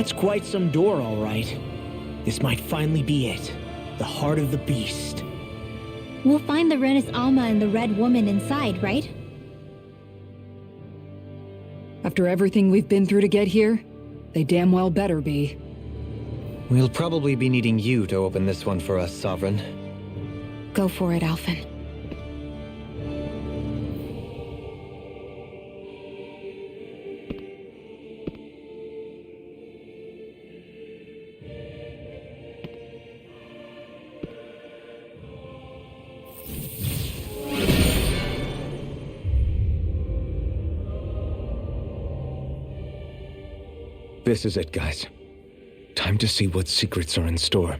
That's quite some door, all right. This might finally be it. The heart of the beast. We'll find the Rena's Alma and the Red Woman inside, right? After everything we've been through to get here, they damn well better be. We'll probably be needing you to open this one for us, Sovereign. Go for it, Alphen. This is it, guys. Time to see what secrets are in store.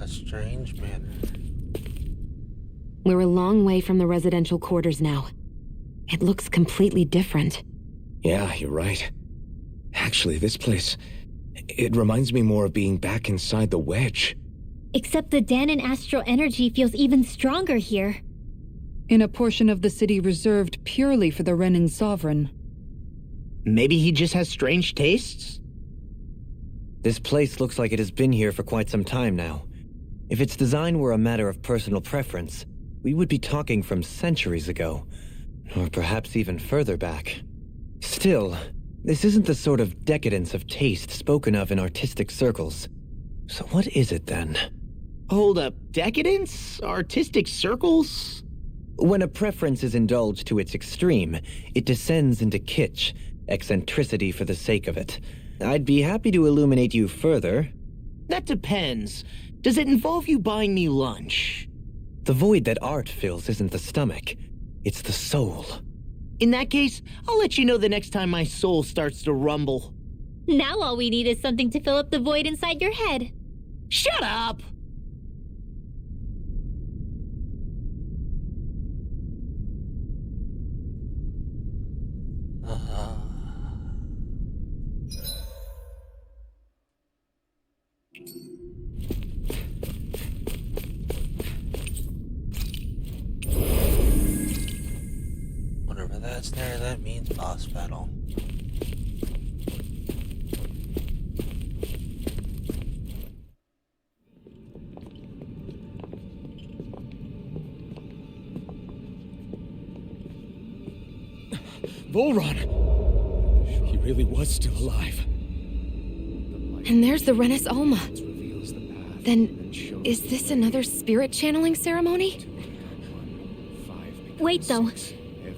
A strange manner. We're a long way from the residential quarters now. It looks completely different. Yeah, you're right. Actually, this place... it reminds me more of being back inside the wedge. Except the Danon astral energy feels even stronger here. In a portion of the city reserved purely for the Renan Sovereign. Maybe he just has strange tastes? This place looks like it has been here for quite some time now. If its design were a matter of personal preference, we would be talking from centuries ago. Or perhaps even further back. Still, this isn't the sort of decadence of taste spoken of in artistic circles. So what is it then? Hold up, decadence? Artistic circles? When a preference is indulged to its extreme, it descends into kitsch, eccentricity for the sake of it. I'd be happy to illuminate you further. That depends. Does it involve you buying me lunch? The void that art fills isn't the stomach, it's the soul. In that case, I'll let you know the next time my soul starts to rumble. Now all we need is something to fill up the void inside your head. Shut up! Whatever that's there, that means boss battle. Volron! He really was still alive. And there's the Rena's Alma. Then, is this another spirit channeling ceremony? Wait, though.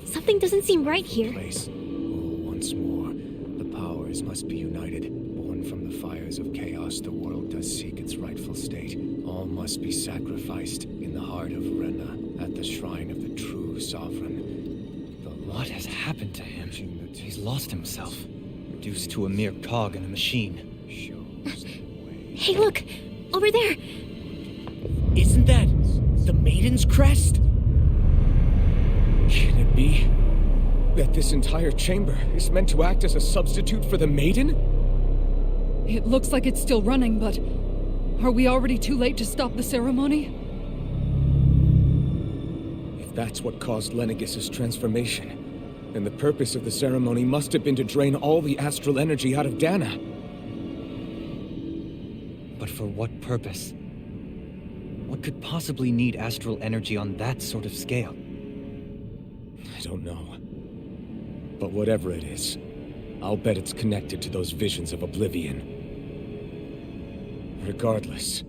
Something doesn't seem right here. Once more, the powers must be united. Born from the fires of chaos, the world does seek its rightful state. All must be sacrificed in the heart of Rena, at the shrine of the true sovereign. What has happened to him? He's lost himself, reduced to a mere cog in a machine. Hey, look! Over there! Isn't that the Maiden's crest? Can it be that this entire chamber is meant to act as a substitute for the Maiden? It looks like it's still running, but... are we already too late to stop the ceremony? If that's what caused Lenegis' transformation, then the purpose of the ceremony must have been to drain all the astral energy out of Dana. But for what purpose? What could possibly need astral energy on that sort of scale? I don't know. But whatever it is, I'll bet it's connected to those visions of oblivion. Regardless,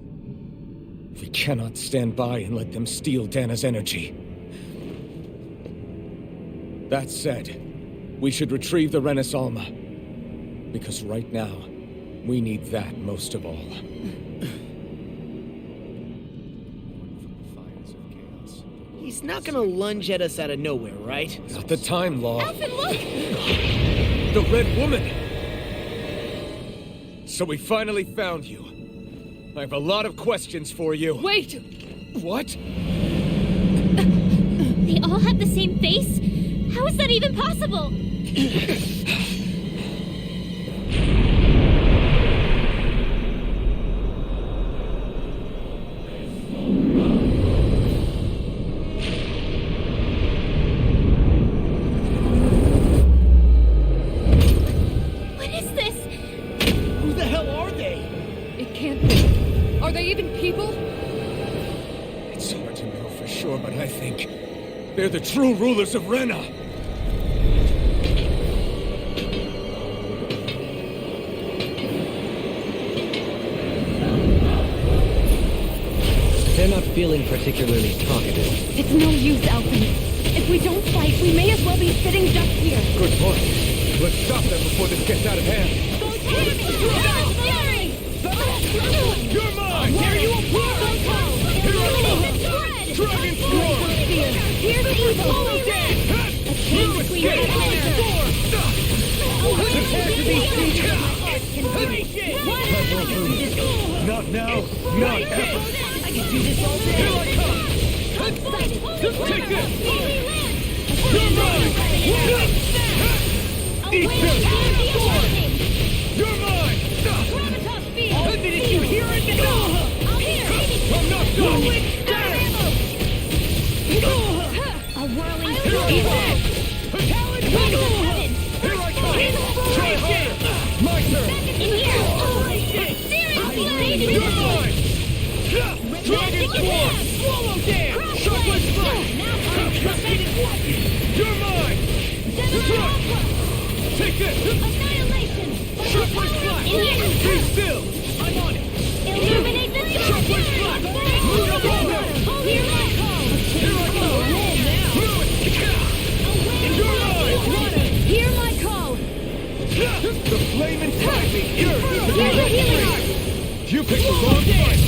we cannot stand by and let them steal Dana's energy. That said, we should retrieve the Rena's Alma. Because right now, we need that most of all. He's not gonna lunge at us out of nowhere, right? Not the time, Law. Alphen, look! The Red Woman! So we finally found you. I have a lot of questions for you. Wait! What? They all have the same face? How is that even possible? What is this? Who the hell are they? It can't be. Are they even people? It's hard to know for sure, but I think they're the true rulers of Rena. They're not feeling particularly talkative. It's no use, Alfie. If we don't fight, we may as well be sitting ducks here. Good point. Let's stop them before this gets out of hand. You're mine! Here you appear, Dragon Storm! Here's the evil. Holy red! A chain between your Not now, not ever. I can do this all day. Here I come! Take this! You're mine! Eat this! You're mine! Did you hear it? I'm not done! A whirling Here I come! Try harder! My turn! You're mine! Dragon Form! Swallow them! Shockwave Strike! You're mine! Take this! Annihilation! Shockwave Strike! Be still! I'm on it! Illuminate the Shockwave Strike! Move up on them! Here I come! Here I go! You're mine! Hear my call! The flame inside me! Here's the healing art! You picked the wrong fight!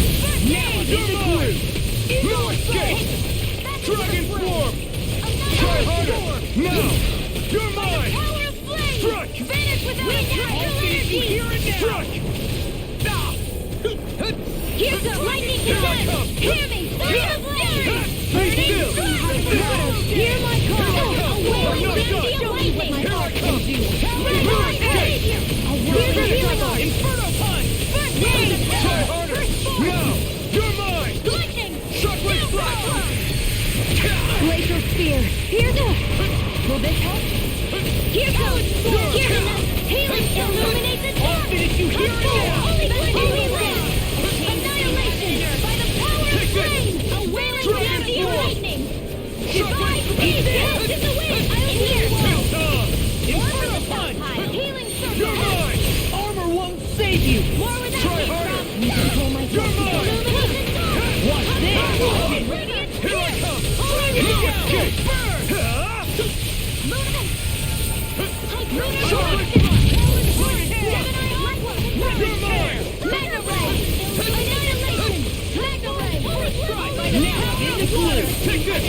Now You're mine! No escape! Dragon Form! Try harder! Now! You're mine! Power of flame! Strike! Vanish without natural energy! Strike! Here's the lightning Here I command! come! Hear me! Fire of flame! Be still! Hear my call! I'm not Awaiting done! the lightning! Here I come! No escape! Here's the healing art! Inferno Punch! First aid! Try harder! Now! You're mine! Lightning! Shockwave Strike! Glacial Spear! Here's the... Will this help? Here goes! Here's the healing! Illuminate the dark! Did you hear it now? Holy land! Annihilation! By the power of flame! A wailing gravity of lightning! Divine speed! This is the wind! In here! Inferno Punch! Healing circle! You're mine! Armor won't save you! More without Try me! harder! You control my You're mine! Illuminate the dark! Watch this! Radiant Here I come! Holy No land! escape! Shockwave You're mine! Mega Ray! Annihilation! Mega Ray! Take this!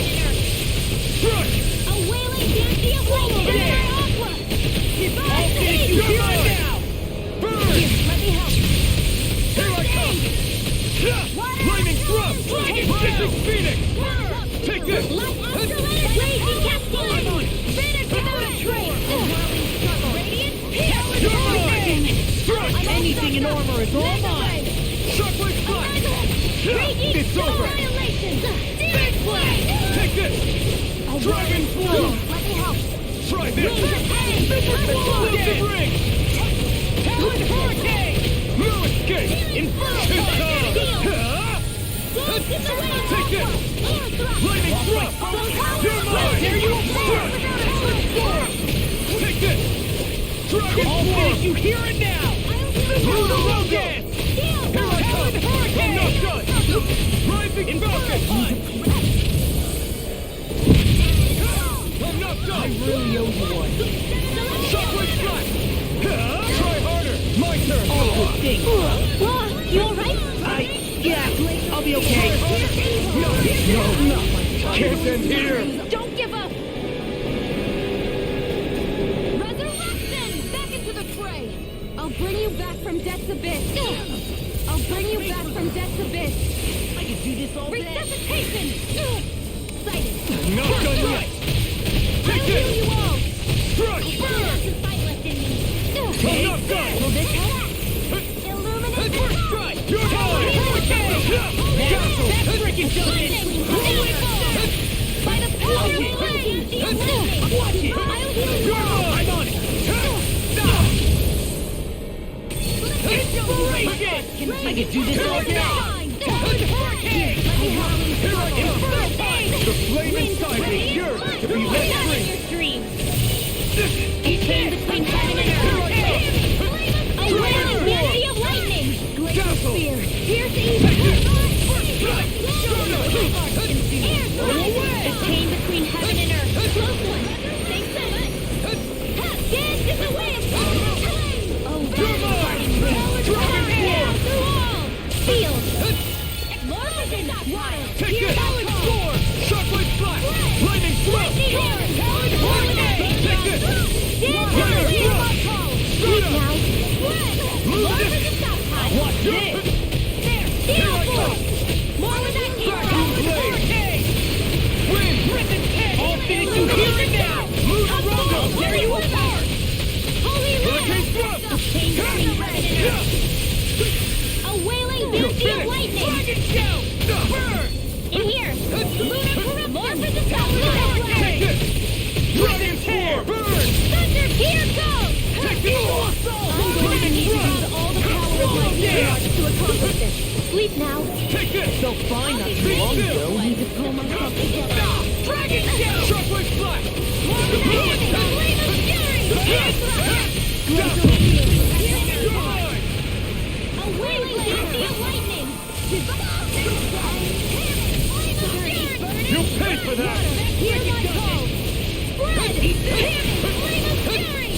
Strike! A wailing density of lightning! Aqua! Divine speed! You're mine! Burn! Let me help! Here I come! Flaming Thrust! Rising Phoenix! Take this! Light astral energy! Raging cascade! Vanish without a trace! Radiant You're mine! Strike! Anything in armor is all mine! Shockwave Strike! Raging It's over! annihilation! Big flame! Take this! Dragon Form! Let me help! Try this! Explosive Ring! Talon Hurricane! No escape! Inferno Take this! Lightning Thrust! You're mine! Here you are! Take this! Dragon Form! You hear it now! Lunar Rogan! Here I come! I'm not done! Rising Falcon! I'm not done! I really owe you one. Shockwave Strike! Try harder! My turn! Oh, thing! You alright? Yeah, I'll be okay. No! Can't end here! Don't give up! Resurrection! Back into the fray! I'll bring you back from death's abyss! I'll bring you back from death's abyss! I can do this all day. Resuscitation! Sighted! Not done yet! I'll Take heal this! you all! Crush! Burn! Some fight left in me. Enough, go! Will this help? Illuminate the First strike! Your time! That's freaking lightning! By the power of flame! Watch it! I'll heal you! I'm on it! Inspiration! I could do this all day! Hurricane! Here I am! The flame inside me yearns to be let free! Between heaven and earth! A wailing unity of lightning! Glacial spear! Pierce evil! A chain between heaven and earth! Close one! Thanks so much! Dance is a way of flame! Oh, through all! Field! More wild! Take it! Sword! Shockwave flash! Lightning throw! Take it! Watch it! More with that Wind! Rip head! I'll finish you here and now! Move Rondo! There you are! Holy Hurricane Lord! throw! Chain between heaven and earth! A wailing beauty of lightning! Dragon shout! Burn! In here! Lunar more for the south! Take it! Dragon tear! Burn! Thunder, here goes! Take it! I'm going to need to use all the power of my charge to accomplish this. Sleep now. Take it! Felt fine not too long ago. I need to pull myself together. Dragon shout! Shockwave flash! Flame of fury! A wailing beauty of lightning! You pay for that! Here's my call! Spread! Flame of fury!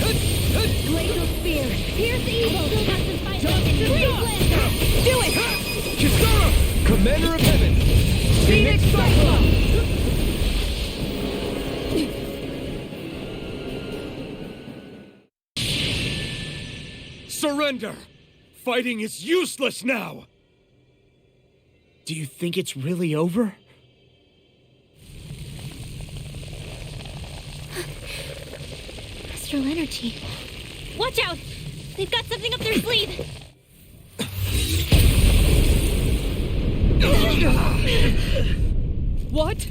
Glacial spear! Pierce evil! Custom fight weapon! Do it! Kisara! Commander of Heaven! Phoenix Cyclops! Surrender! Fighting is useless now! Do you think it's really over? Astral energy. Watch out! They've got something up their sleeve! What?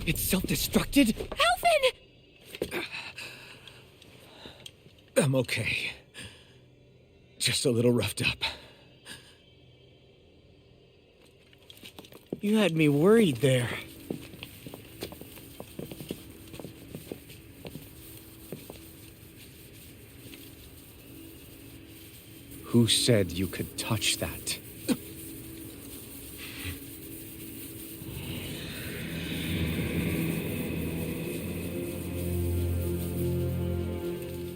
It's self-destructed? Alphen! I'm okay. Just a little roughed up. You had me worried there. Who said you could touch that?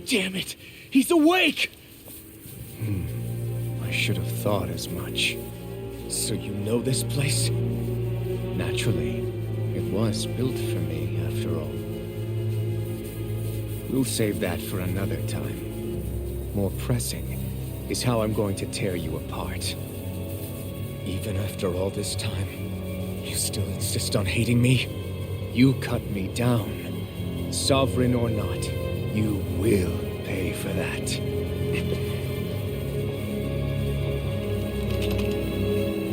Damn it! He's awake! I should have thought as much. So you know this place? Naturally, it was built for me, after all. We'll save that for another time. More pressing is how I'm going to tear you apart. Even after all this time, you still insist on hating me? You cut me down. Sovereign or not, you will pay for that.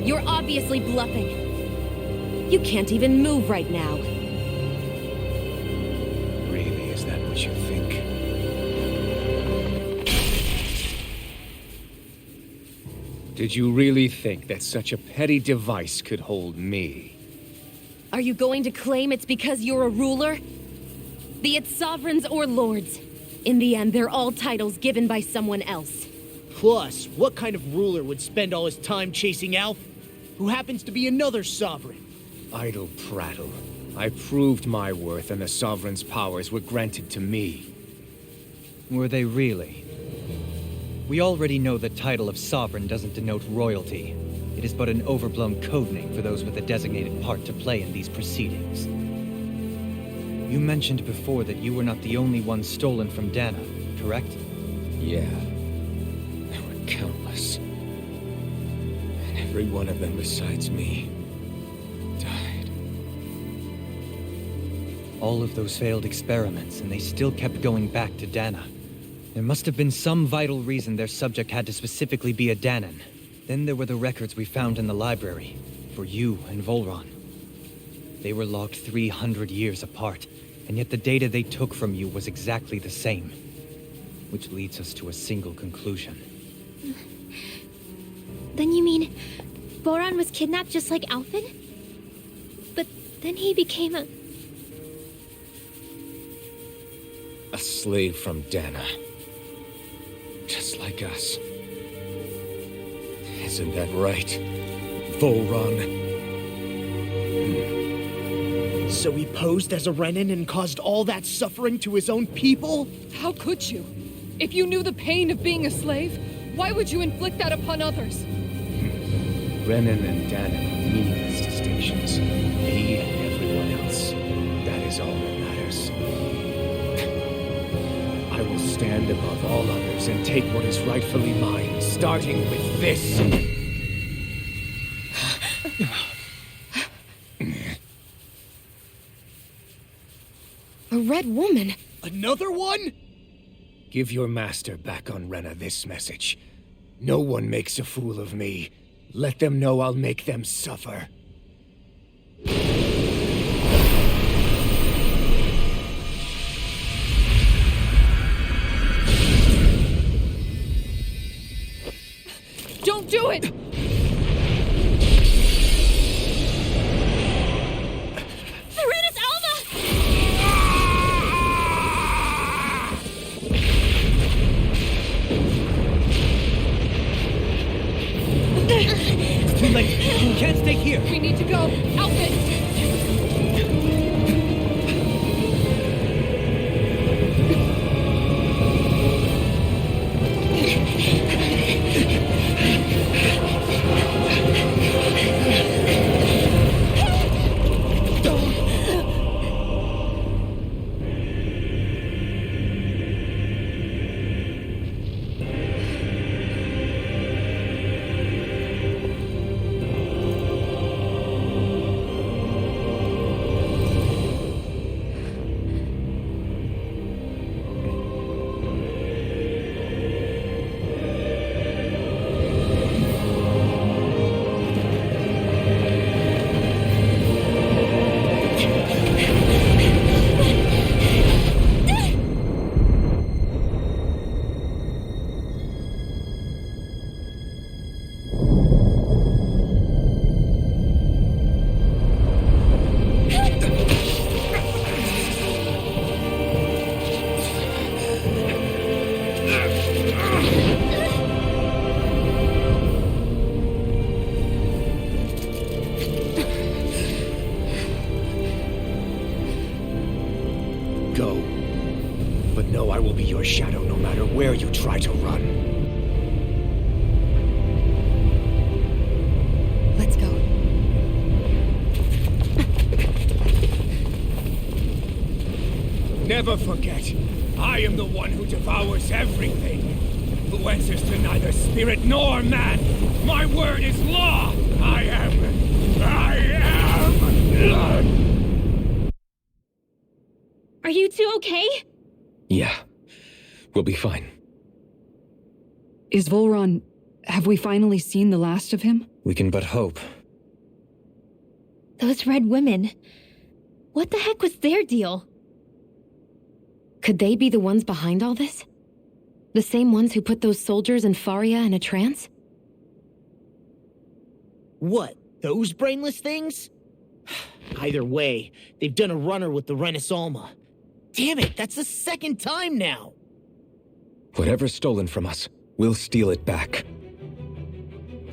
You're obviously bluffing. You can't even move right now. Really, is that what you think? Did you really think that such a petty device could hold me? Are you going to claim it's because you're a ruler? Be it sovereigns or lords. In the end, they're all titles given by someone else. Plus, what kind of ruler would spend all his time chasing Alf, who happens to be another sovereign? Idle prattle. I proved my worth and the Sovereign's powers were granted to me. Were they really? We already know the title of Sovereign doesn't denote royalty. It is but an overblown codename for those with a designated part to play in these proceedings. You mentioned before that you were not the only one stolen from Dana, correct? Yeah. There were countless. And every one of them besides me died. All of those failed experiments, and they still kept going back to Dana. There must have been some vital reason their subject had to specifically be a Danan. Then there were the records we found in the library, for you and Volron. They were logged 300 years apart, and yet the data they took from you was exactly the same. Which leads us to a single conclusion. Then you mean Boron was kidnapped just like Alphen? But then he became a slave from Dana. Just like us. Isn't that right, Volron? So he posed as a Renan and caused all that suffering to his own people? How could you? If you knew the pain of being a slave, why would you inflict that upon others? Renan and Danan are meaningless distinctions. Me and everyone else. That is all that matters. I will stand above all others and take what is rightfully mine, starting with this. A red woman? Another one? Give your master back on Rena this message. No one makes a fool of me. Let them know I'll make them suffer. Don't do it! Serenus Alma! Too late! You can't stay here! We need to go! Outfit! Go. But know I will be your shadow no matter where you try to run. Let's go. Never forget, I am the one who devours everything. Who answers to neither spirit nor man. My word is law. I am. Are you two okay? Yeah. We'll be fine. Is Volron... have we finally seen the last of him? We can but hope. Those red women. What the heck was their deal? Could they be the ones behind all this? The same ones who put those soldiers in Faria in a trance? What, those brainless things? Either way, they've done a runner with the Rena Alma. Damn it, that's the second time now! Whatever's stolen from us, we'll steal it back.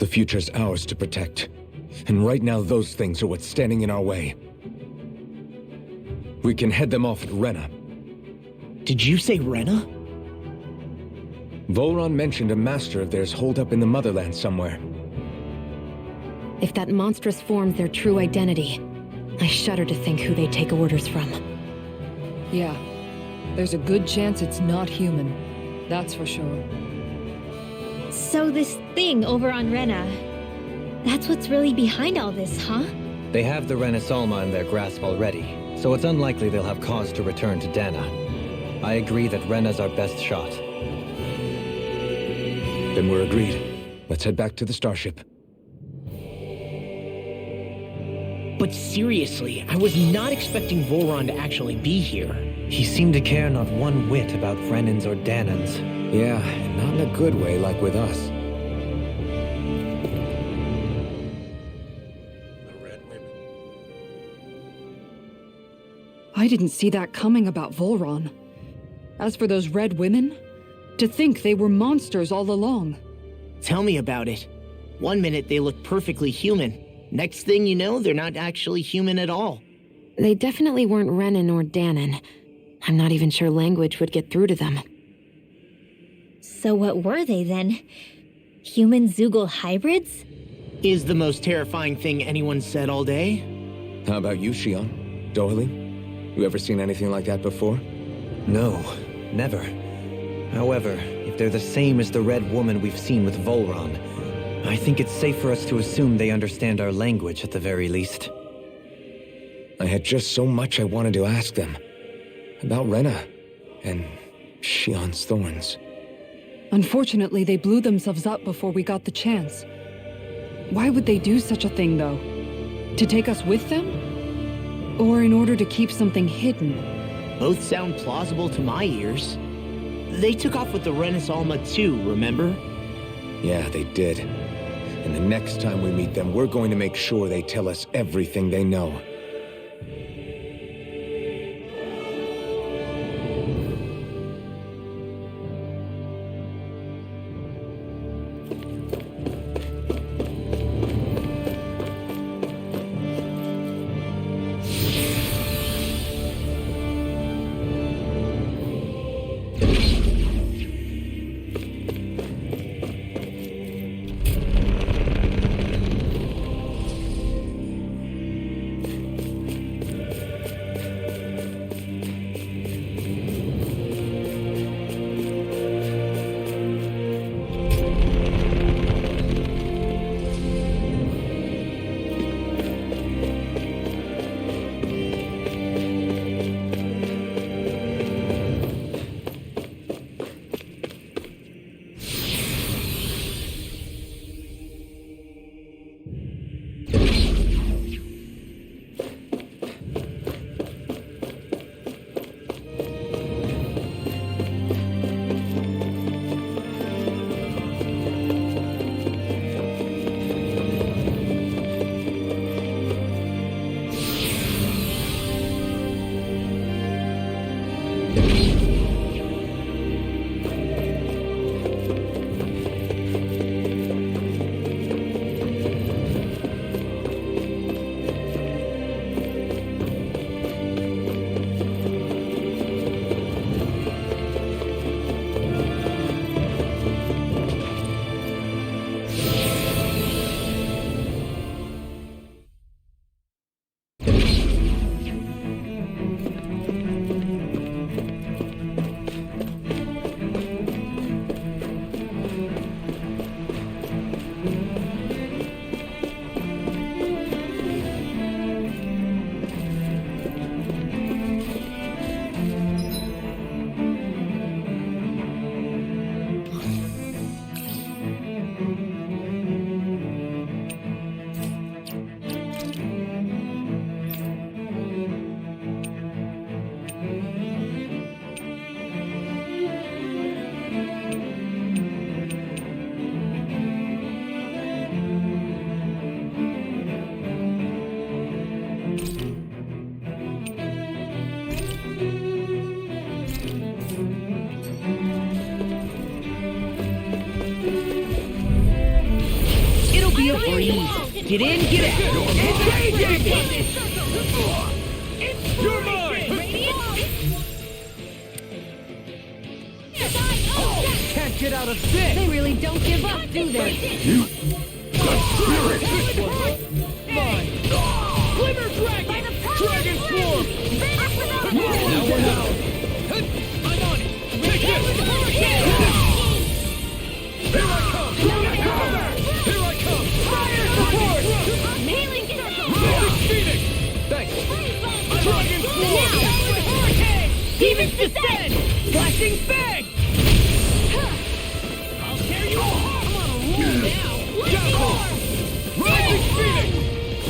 The future's ours to protect. And right now those things are what's standing in our way. We can head them off at Rena. Did you say Rena? Volron mentioned a master of theirs holed up in the motherland somewhere. If that monstrous form's their true identity, I shudder to think who they take orders from. Yeah. There's a good chance it's not human. That's for sure. So this thing over on Rena, that's what's really behind all this, huh? They have the Rena Alma in their grasp already, so it's unlikely they'll have cause to return to Dana. I agree that Rena's our best shot. Then we're agreed. Let's head back to the starship. But seriously, I was not expecting Volron to actually be here. He seemed to care not one whit about Renans or Danans. Yeah, not in a good way like with us. The red women. I didn't see that coming about Volron. As for those red women, to think they were monsters all along. Tell me about it. One minute they look perfectly human. Next thing you know, they're not actually human at all. They definitely weren't Renan or Danan. I'm not even sure language would get through to them. So what were they then? Human Zoogle hybrids? Is the most terrifying thing anyone said all day. How about you, Shion? Doily? You ever seen anything like that before? No, never. However, if they're the same as the red woman we've seen with Volron, I think it's safe for us to assume they understand our language at the very least. I had just so much I wanted to ask them. About Rena and Shion's thorns. Unfortunately, they blew themselves up before we got the chance. Why would they do such a thing, though? To take us with them? Or in order to keep something hidden? Both sound plausible to my ears. They took off with the Renis Alma too, remember? Yeah, they did. And the next time we meet them, we're going to make sure they tell us everything they know. Be a breeze. Get in, get out. You're mine! Can't get out of this. They really don't give up, do they? You... The spirit! Glimmer Dragon! Dragon form! Now we're out. I'm on it! Take this! Here I come! Here I come! Fire support! Mailing circle! Phoenix! Thanks! Dragon Lightning Fang! I'll tear you apart! I'm on a roll now! Rising Phoenix!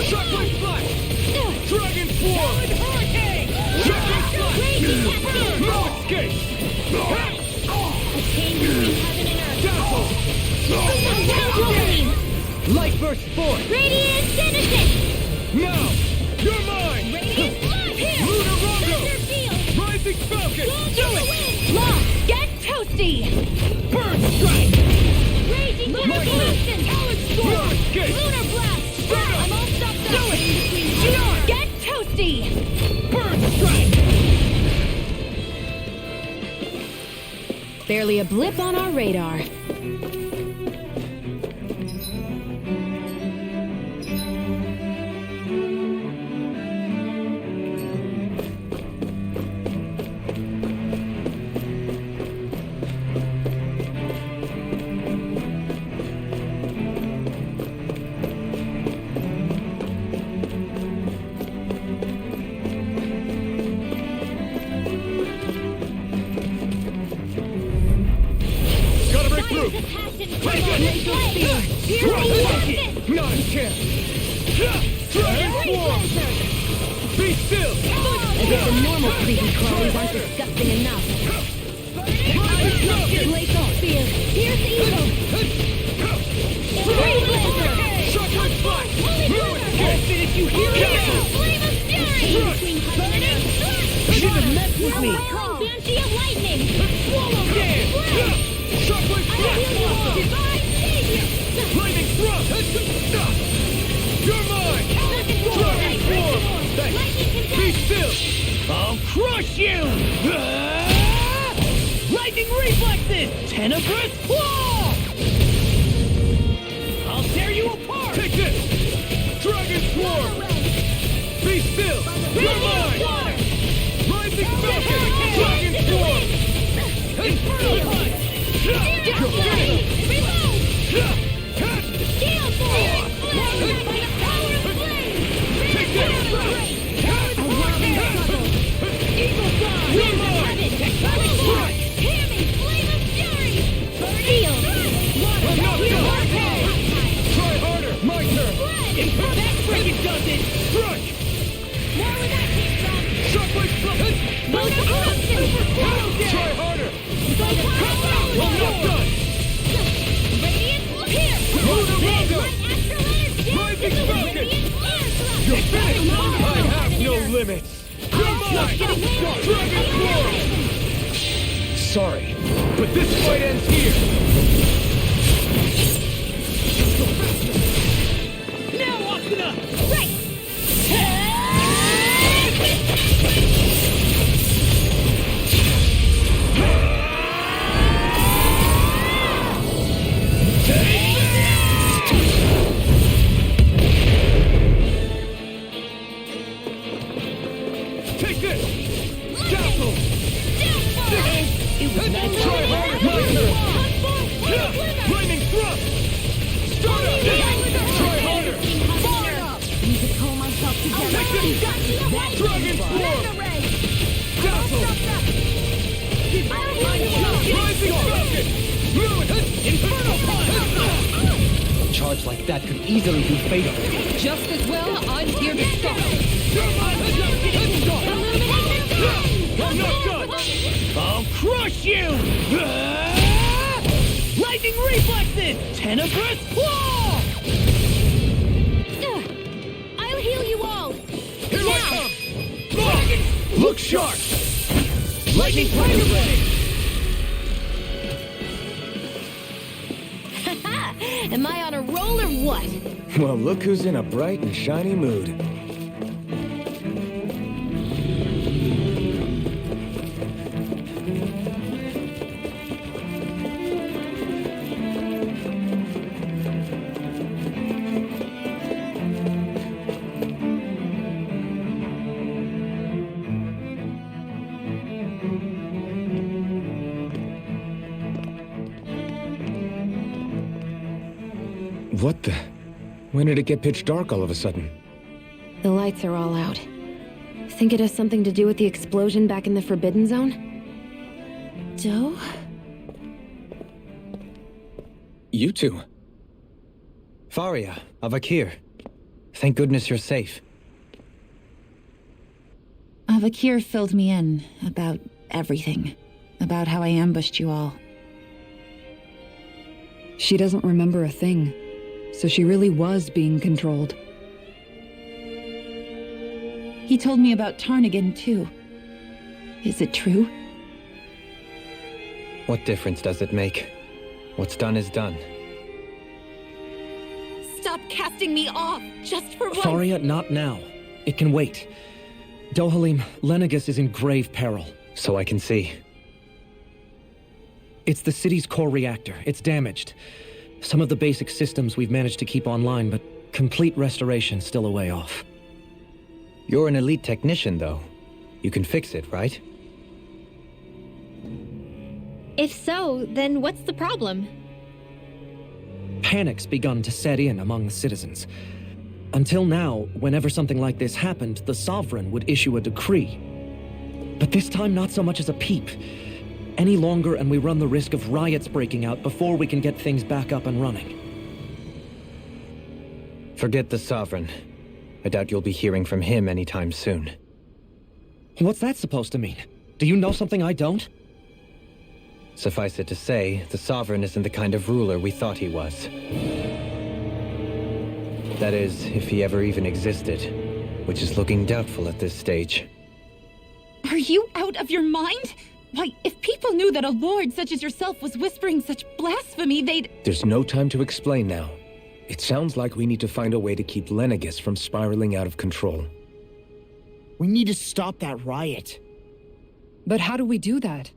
Shockwave Flash! Dragon Form! Hurricane! Shockwave Flash! Burn! No escape! A chain between heaven and earth. Dazzle! Light Burst Force! Radiant Genesis! Now! You're mine! Radiant Blood! Here! Lunar Rondo! Thunder Field! Rising Falcon! Do it! Lost! Get toasty! Burn Strike! Raging Devastation! No escape! Lunar Blast! I'm all stopped up! Do it! Get toasty! Burn Strike! Barely a blip on our radar. Gotta break through! Not a chance! Dragon Form! Be still! As if the normal creepy crawlies aren't disgusting enough. Lace off spear. Here's evil. Shockwave Flash! No escape! Did you hear it? Flame of Fury! Shouldn't have messed with me! Banshee of Lightning! Swallow Dance! Shockwave Flash! Divine Savior! Lightning Thrust! You're mine! Dragon Form! Be still! I'll crush you! Lightning Reflexes! Tenebrous Claw! I'll tear you apart! Take this! Dragon Swarm! Be still! You're mine! Rising Falcon! Dragon Swarm! Infernal Punch! Try harder! My turn! That friggin' does it! Strike! Shockwave Flash! Try harder! I'm not done! Lunar Rondo! Rising Falcon! You're finished! I have no limits! You're mine! Dragon Form! Sorry, but this fight ends here! Now, Asuna! Take this! Dazzle! It was meant to Try harder! My turn! Lightning Thrust! Start up! Try harder! Need to pull myself together. Dragon Form! Dazzle! Rising Falcon! Infernal Punch! A charge like that could easily be fatal. Just as well, I'm here to stop. I'm not done! I'll crush you! Lightning Reflexes! Tenebrous Claw! I'll heal you all. Here I come! Look sharp! Lightning Thunder Blade! Am I on a roll or what? Well, look who's in a bright and shiny mood. What the? When did it get pitch dark all of a sudden? The lights are all out. Think it has something to do with the explosion back in the Forbidden Zone? Joe? You two. Faria, Avakir. Thank goodness you're safe. Avakir filled me in about everything. About how I ambushed you all. She doesn't remember a thing, so she really was being controlled. He told me about Tarnigan, too. Is it true? What difference does it make? What's done is done. Stop casting me off, just for once! Faria, not now. It can wait. Dohalim, Lenegus is in grave peril. So I can see. It's the city's core reactor. It's damaged. Some of the basic systems we've managed to keep online, but complete restoration's still a way off. You're an elite technician, though. You can fix it, right? If so, then what's the problem? Panic's begun to set in among the citizens. Until now, whenever something like this happened, the Sovereign would issue a decree. But this time, not so much as a peep. Any longer, and we run the risk of riots breaking out before we can get things back up and running. Forget the Sovereign. I doubt you'll be hearing from him anytime soon. What's that supposed to mean? Do you know something I don't? Suffice it to say, the Sovereign isn't the kind of ruler we thought he was. That is, if he ever even existed, which is looking doubtful at this stage. Are you out of your mind? Why, if people knew that a lord such as yourself was whispering such blasphemy, they'd... There's no time to explain now. It sounds like we need to find a way to keep Lenegus from spiraling out of control. We need to stop that riot. But how do we do that?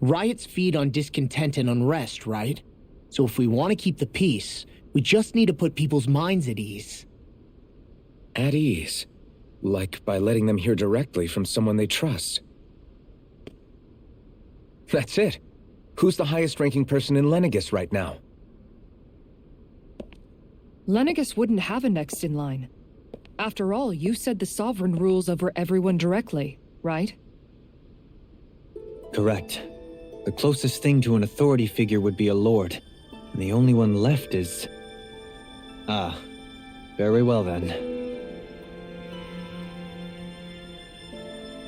Riots feed on discontent and unrest, right? So if we want to keep the peace, we just need to put people's minds at ease. At ease? Like by letting them hear directly from someone they trust. That's it. Who's the highest-ranking person in Lenegus right now? Lenegus wouldn't have a next in line. After all, you said the Sovereign rules over everyone directly, right? Correct. The closest thing to an authority figure would be a lord. And the only one left is... Ah. Very well then.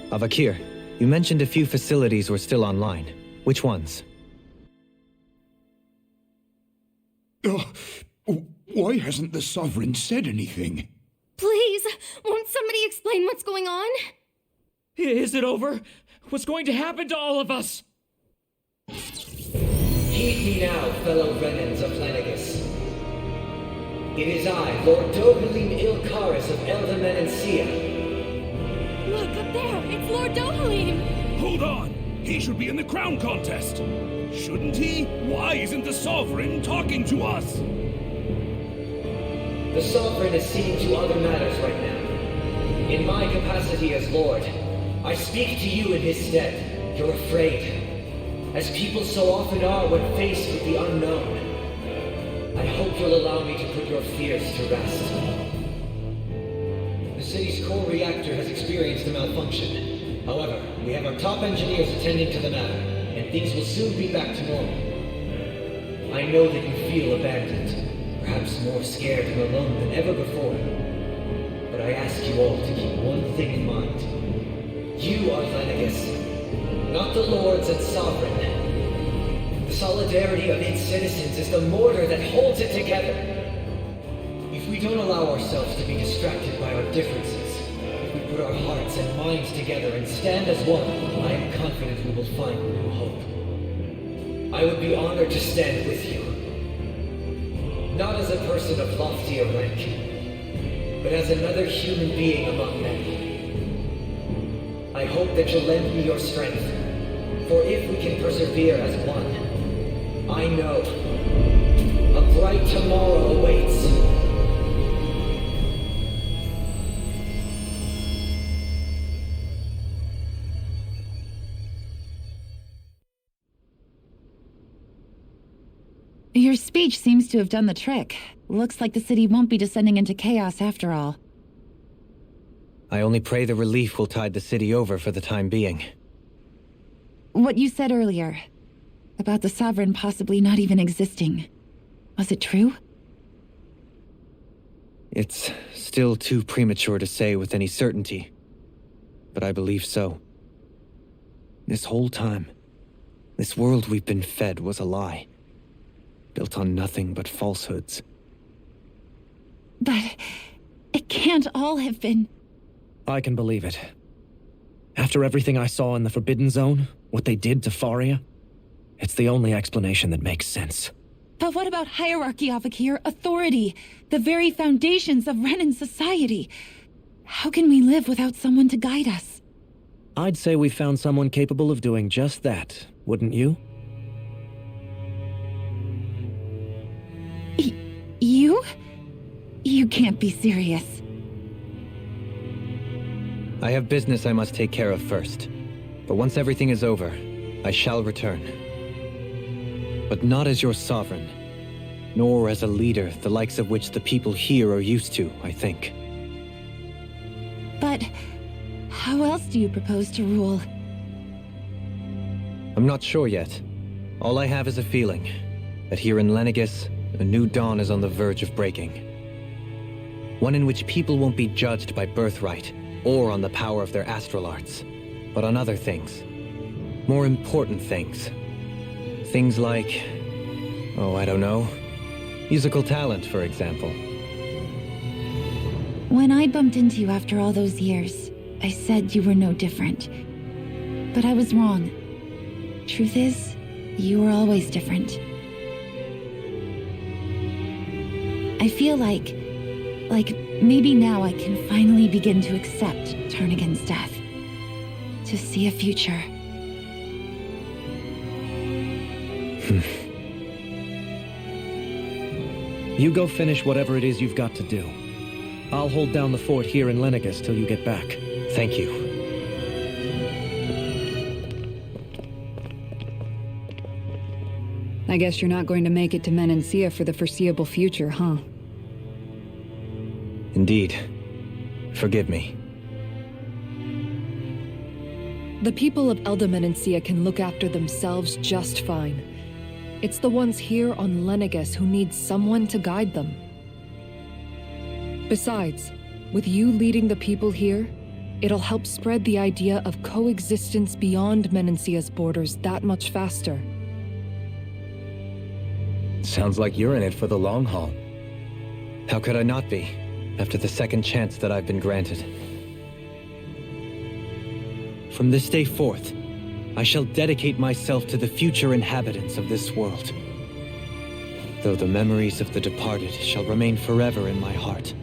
Avakir, you mentioned a few facilities were still online. Which ones? Why hasn't the Sovereign said anything? Please, won't somebody explain what's going on? Is it over? What's going to happen to all of us? Heed me now, fellow Renans of Lenegus. It is I, Lord Dohalim Ilkaris of Eldaman and Sia. Look, up there! It's Lord Dohalim! Hold on! He should be in the crown contest! Shouldn't he? Why isn't the Sovereign talking to us? The Sovereign is seeing to other matters right now. In my capacity as Lord, I speak to you in his stead. You're afraid, as people so often are when faced with the unknown. I hope you'll allow me to put your fears to rest. The city's core reactor has experienced a malfunction. However, we have our top engineers attending to the matter, and things will soon be back to normal. I know that you feel abandoned. Perhaps more scared and alone than ever before. But I ask you all to keep one thing in mind. You are Lenegus, not the lords and sovereign. The solidarity of its citizens is the mortar that holds it together. If we don't allow ourselves to be distracted by our differences, if we put our hearts and minds together and stand as one, I am confident we will find new hope. I would be honored to stand with you. Not as a person of loftier rank, but as another human being among many. I hope that you'll lend me your strength, for if we can persevere as one, I know a bright tomorrow awaits. Your speech seems to have done the trick. Looks like the city won't be descending into chaos after all. I only pray the relief will tide the city over for the time being. what you said earlier about the Sovereign possibly not even existing. Was it true? It's still too premature to say with any certainty, but I believe so. This whole time, this world we've been fed was a lie, built on nothing but falsehoods. But it can't all have been... I can believe it. After everything I saw in the Forbidden Zone, what they did to Faria, it's the only explanation that makes sense. But what about hierarchy, Avakir? Authority? The very foundations of Renan society? How can we live without someone to guide us? I'd say we found someone capable of doing just that, wouldn't you? You? You can't be serious. I have business I must take care of first. But once everything is over, I shall return. But not as your sovereign, nor as a leader the likes of which the people here are used to, I think. But how else do you propose to rule? I'm not sure yet. All I have is a feeling that here in Lenegis, a new dawn is on the verge of breaking. One in which people won't be judged by birthright or on the power of their astral arts, but on other things. More important things. Things like, oh, I don't know, musical talent, for example. When I bumped into you after all those years, I said you were no different. But I was wrong. Truth is, you were always different. I feel like maybe now I can finally begin to accept turn against death. To see a future. You go finish whatever it is you've got to do. I'll hold down the fort here in Lenegis till you get back. Thank you. I guess you're not going to make it to Menancia for the foreseeable future, huh? Indeed. Forgive me. The people of Elda Menancia can look after themselves just fine. It's the ones here on Lenegis who need someone to guide them. Besides, with you leading the people here, it'll help spread the idea of coexistence beyond Menancia's borders that much faster. Sounds like you're in it for the long haul. How could I not be, after the second chance that I've been granted? From this day forth, I shall dedicate myself to the future inhabitants of this world. Though the memories of the departed shall remain forever in my heart.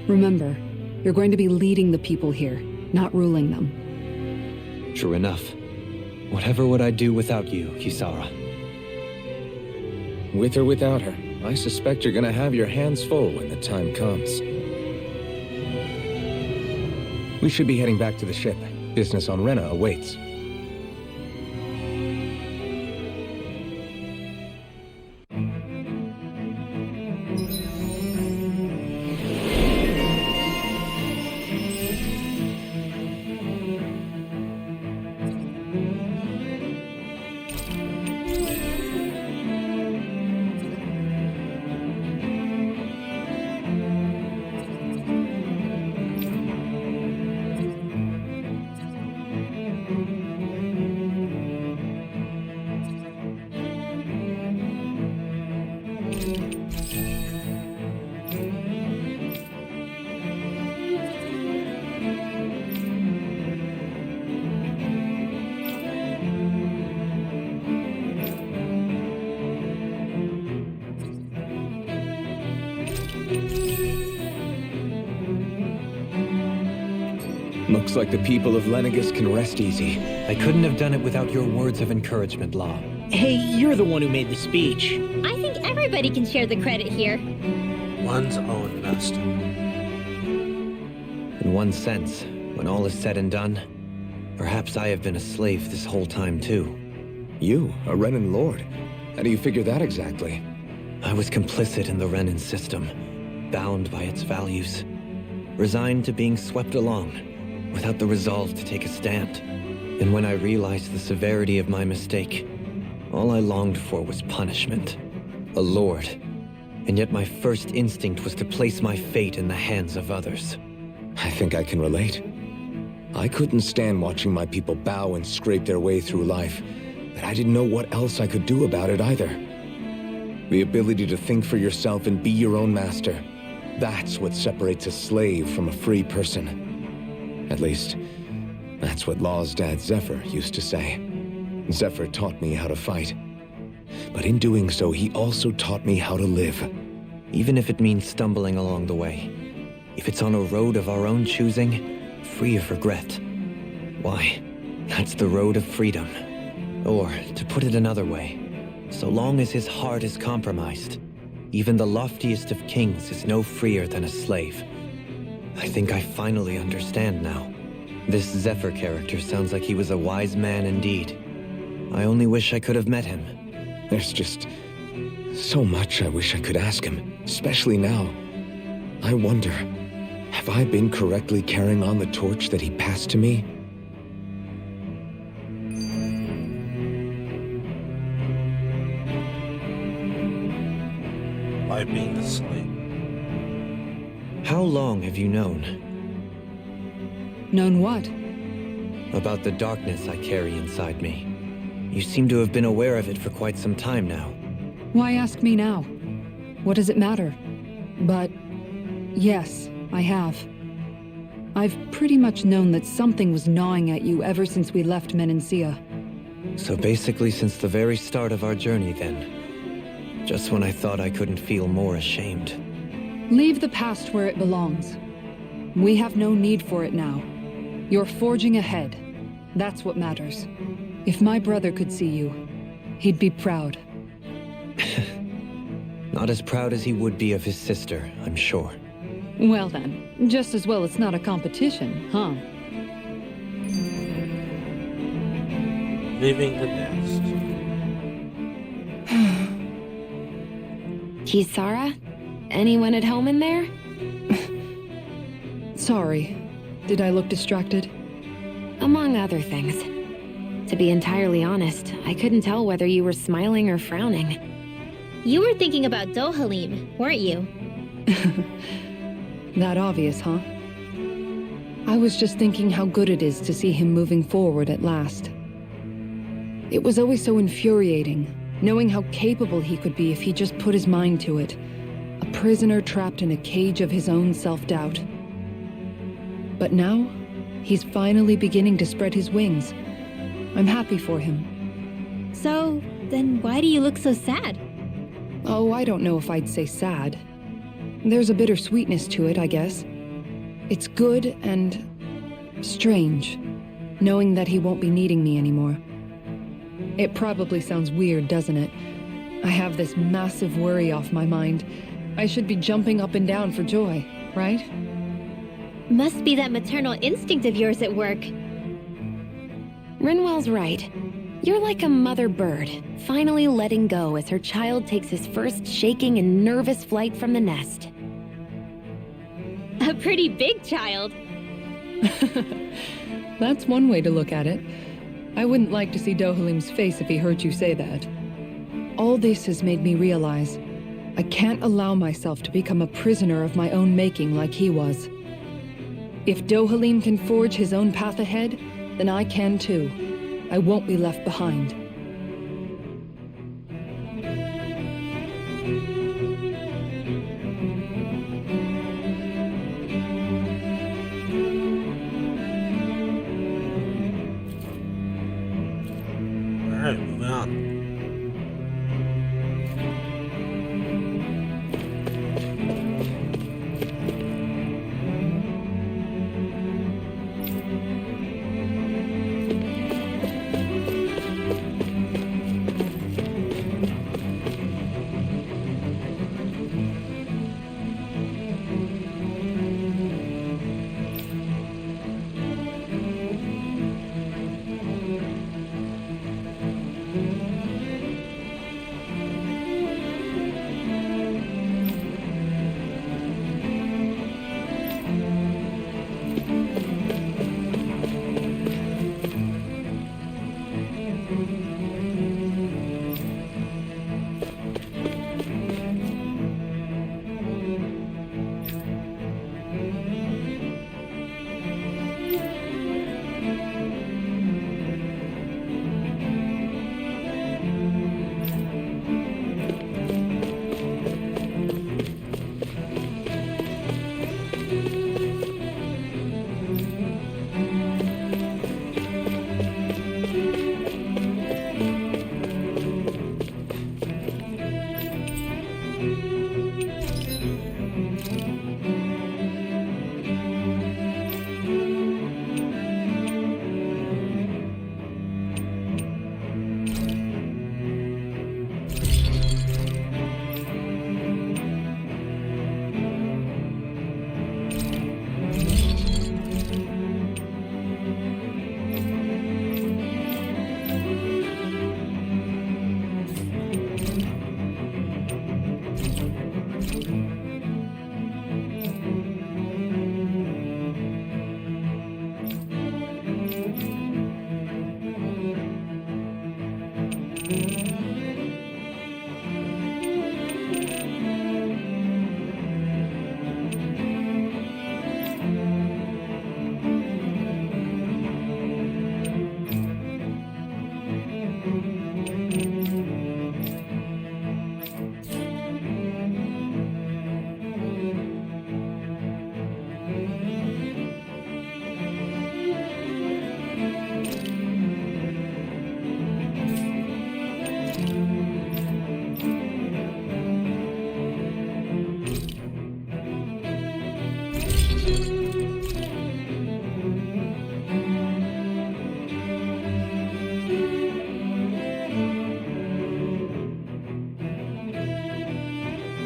Remember, you're going to be leading the people here, not ruling them. True enough. Whatever would I do without you, Kisara? With or without her, I suspect you're gonna have your hands full when the time comes. We should be heading back to the ship. Business on Rena awaits. Looks like the people of Lenegis can rest easy. I couldn't have done it without your words of encouragement, Law. Hey, you're the one who made the speech. I think everybody can share the credit here. One's own master. In one sense, when all is said and done, perhaps I have been a slave this whole time too. You, a Renan Lord? How do you figure that exactly? I was complicit in the Renan system, bound by its values, resigned to being swept along, without the resolve to take a stand. And when I realized the severity of my mistake, all I longed for was punishment. A lord. And yet my first instinct was to place my fate in the hands of others. I think I can relate. I couldn't stand watching my people bow and scrape their way through life, but I didn't know what else I could do about it either. The ability to think for yourself and be your own master, that's what separates a slave from a free person. At least, that's what Law's dad Zephyr used to say. Zephyr taught me how to fight. But in doing so, he also taught me how to live. Even if it means stumbling along the way. If it's on a road of our own choosing, free of regret. Why, that's the road of freedom. Or, to put it another way, so long as his heart is compromised, even the loftiest of kings is no freer than a slave. I think I finally understand now. This Zephyr character sounds like he was a wise man indeed. I only wish I could have met him. There's just so much I wish I could ask him, especially now. I wonder, have I been correctly carrying on the torch that he passed to me? By being a slave. How long have you known? Known what? About the darkness I carry inside me. You seem to have been aware of it for quite some time now. Why ask me now? What does it matter? But yes, I have. I've pretty much known that something was gnawing at you ever since we left Menancia. So basically since the very start of our journey then. Just when I thought I couldn't feel more ashamed. Leave the past where it belongs. We have no need for it now. You're forging ahead. That's what matters. If my brother could see you, he'd be proud. Not as proud as he would be of his sister, I'm sure. Well then, just as well it's not a competition, huh? Leaving the nest. Kisara? Anyone at home in there? Sorry. Did I look distracted? Among other things. To be entirely honest, I couldn't tell whether you were smiling or frowning. You were thinking about Dohalim, weren't you? That obvious, huh? I was just thinking how good it is to see him moving forward at last. It was always so infuriating, knowing how capable he could be if he just put his mind to it. A prisoner trapped in a cage of his own self-doubt. But now, he's finally beginning to spread his wings. I'm happy for him. So, then why do you look so sad? Oh, I don't know if I'd say sad. There's a bittersweetness to it, I guess. It's good and strange, knowing that he won't be needing me anymore. It probably sounds weird, doesn't it? I have this massive worry off my mind. I should be jumping up and down for joy, right? Must be that maternal instinct of yours at work. Rinwell's right. You're like a mother bird, finally letting go as her child takes his first shaking and nervous flight from the nest. A pretty big child. That's one way to look at it. I wouldn't like to see Dohalim's face if he heard you say that. All this has made me realize I can't allow myself to become a prisoner of my own making like he was. If Dohalim can forge his own path ahead, then I can too. I won't be left behind. Alright, moving on.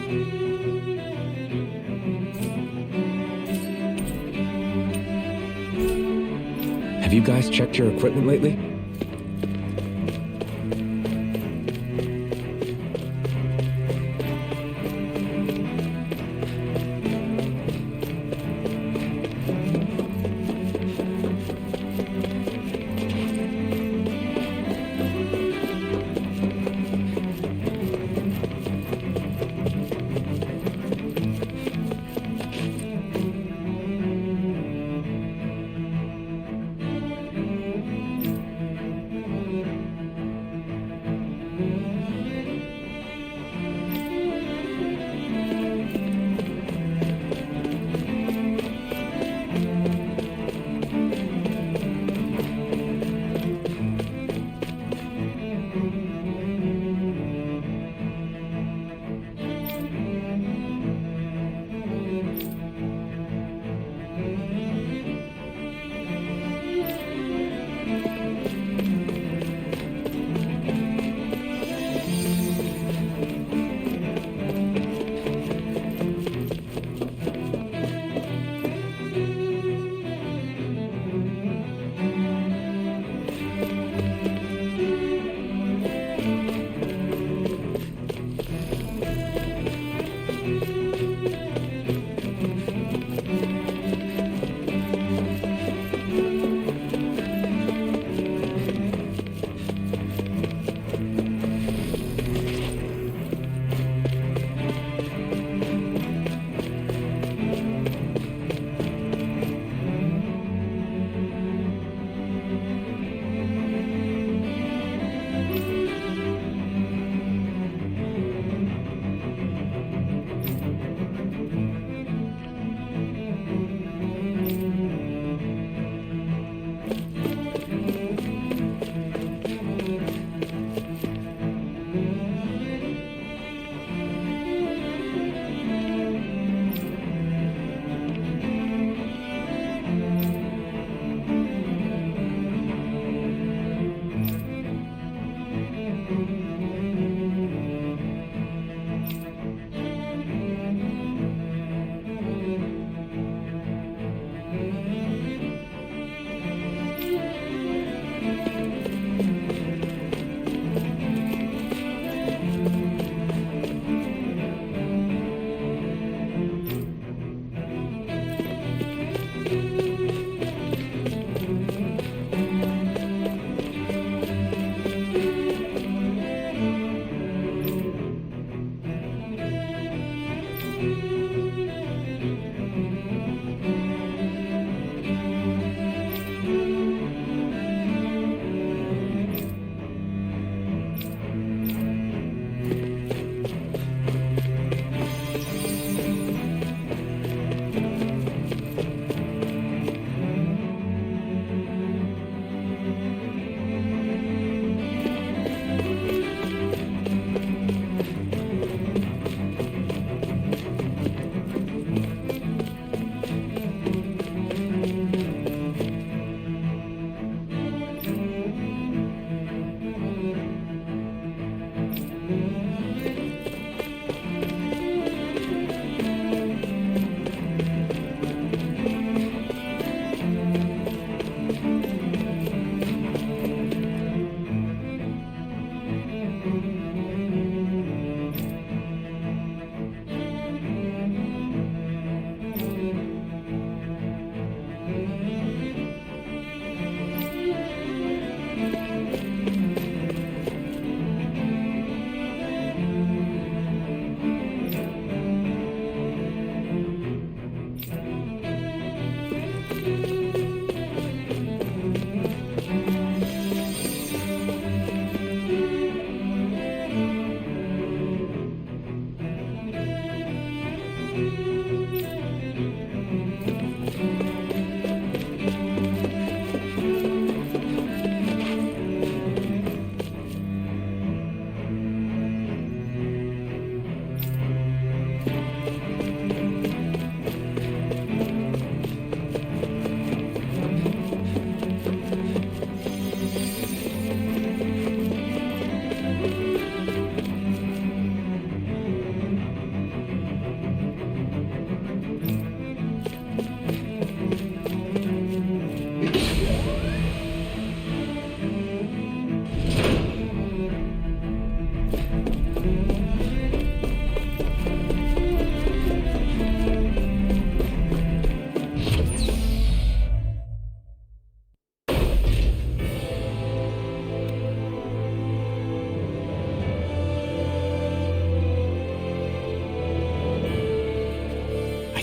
Have you guys checked your equipment lately?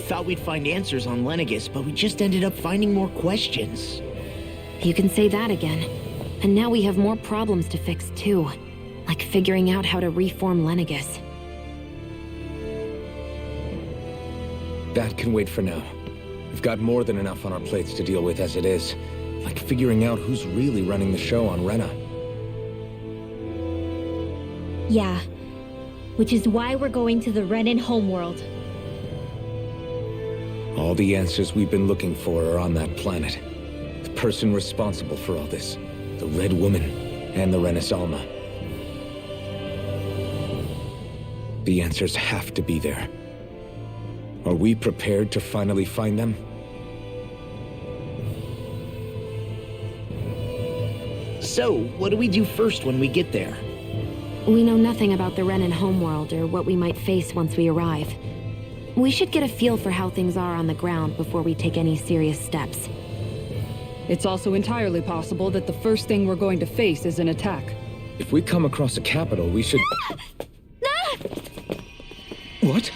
thought we'd find answers on Lenegis, but we just ended up finding more questions. You can say that again. And now we have more problems to fix too. Like figuring out how to reform Lenegis. That can wait for now. We've got more than enough on our plates to deal with as it is. Like figuring out who's really running the show on Rena. Yeah. Which is why we're going to the Renan homeworld. All the answers we've been looking for are on that planet. The person responsible for all this. The Red Woman and the Renaissance. The answers have to be there. Are we prepared to finally find them? So, what do we do first when we get there? We know nothing about the Renan homeworld or what we might face once we arrive. We should get a feel for how things are on the ground before we take any serious steps. It's also entirely possible that the first thing we're going to face is an attack. If we come across a capital, we should... What?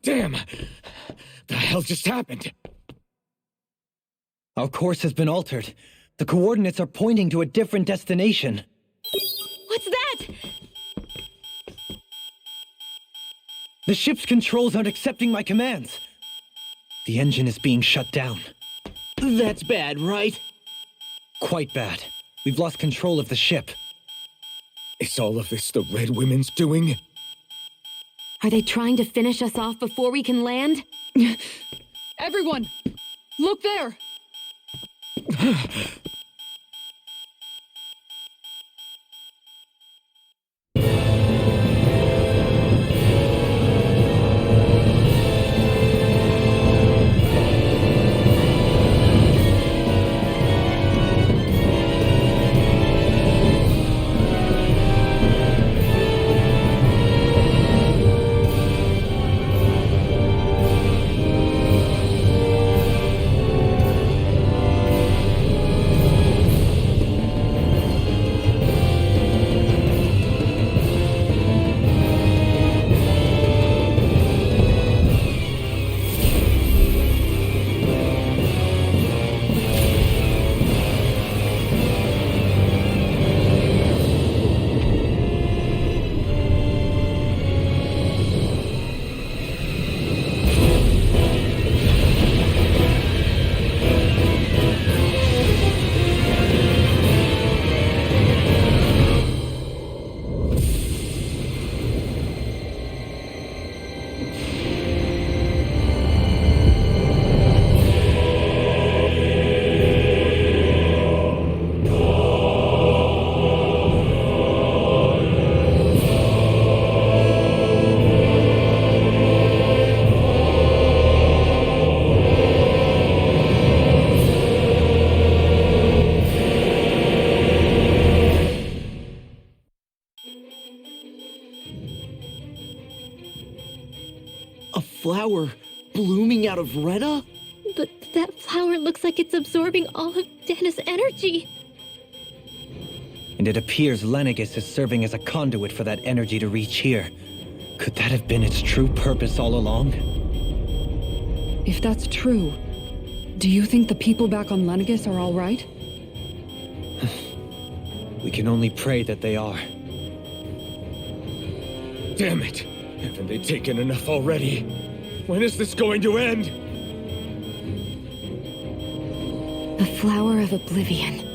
Damn! The hell just happened? Our course has been altered. The coordinates are pointing to a different destination. What's that? The ship's controls aren't accepting my commands. The engine is being shut down. That's bad, right? Quite bad. We've lost control of the ship. Is all of this the Red Women's doing? Are they trying to finish us off before we can land? Everyone! Look there! A flower blooming out of Rena? But that flower looks like it's absorbing all of Dana's energy. And it appears Lenegis is serving as a conduit for that energy to reach here. Could that have been its true purpose all along? If that's true, do you think the people back on Lenegis are all right? We can only pray that they are. Damn it! Haven't they taken enough already? When is this going to end? The Flower of Oblivion.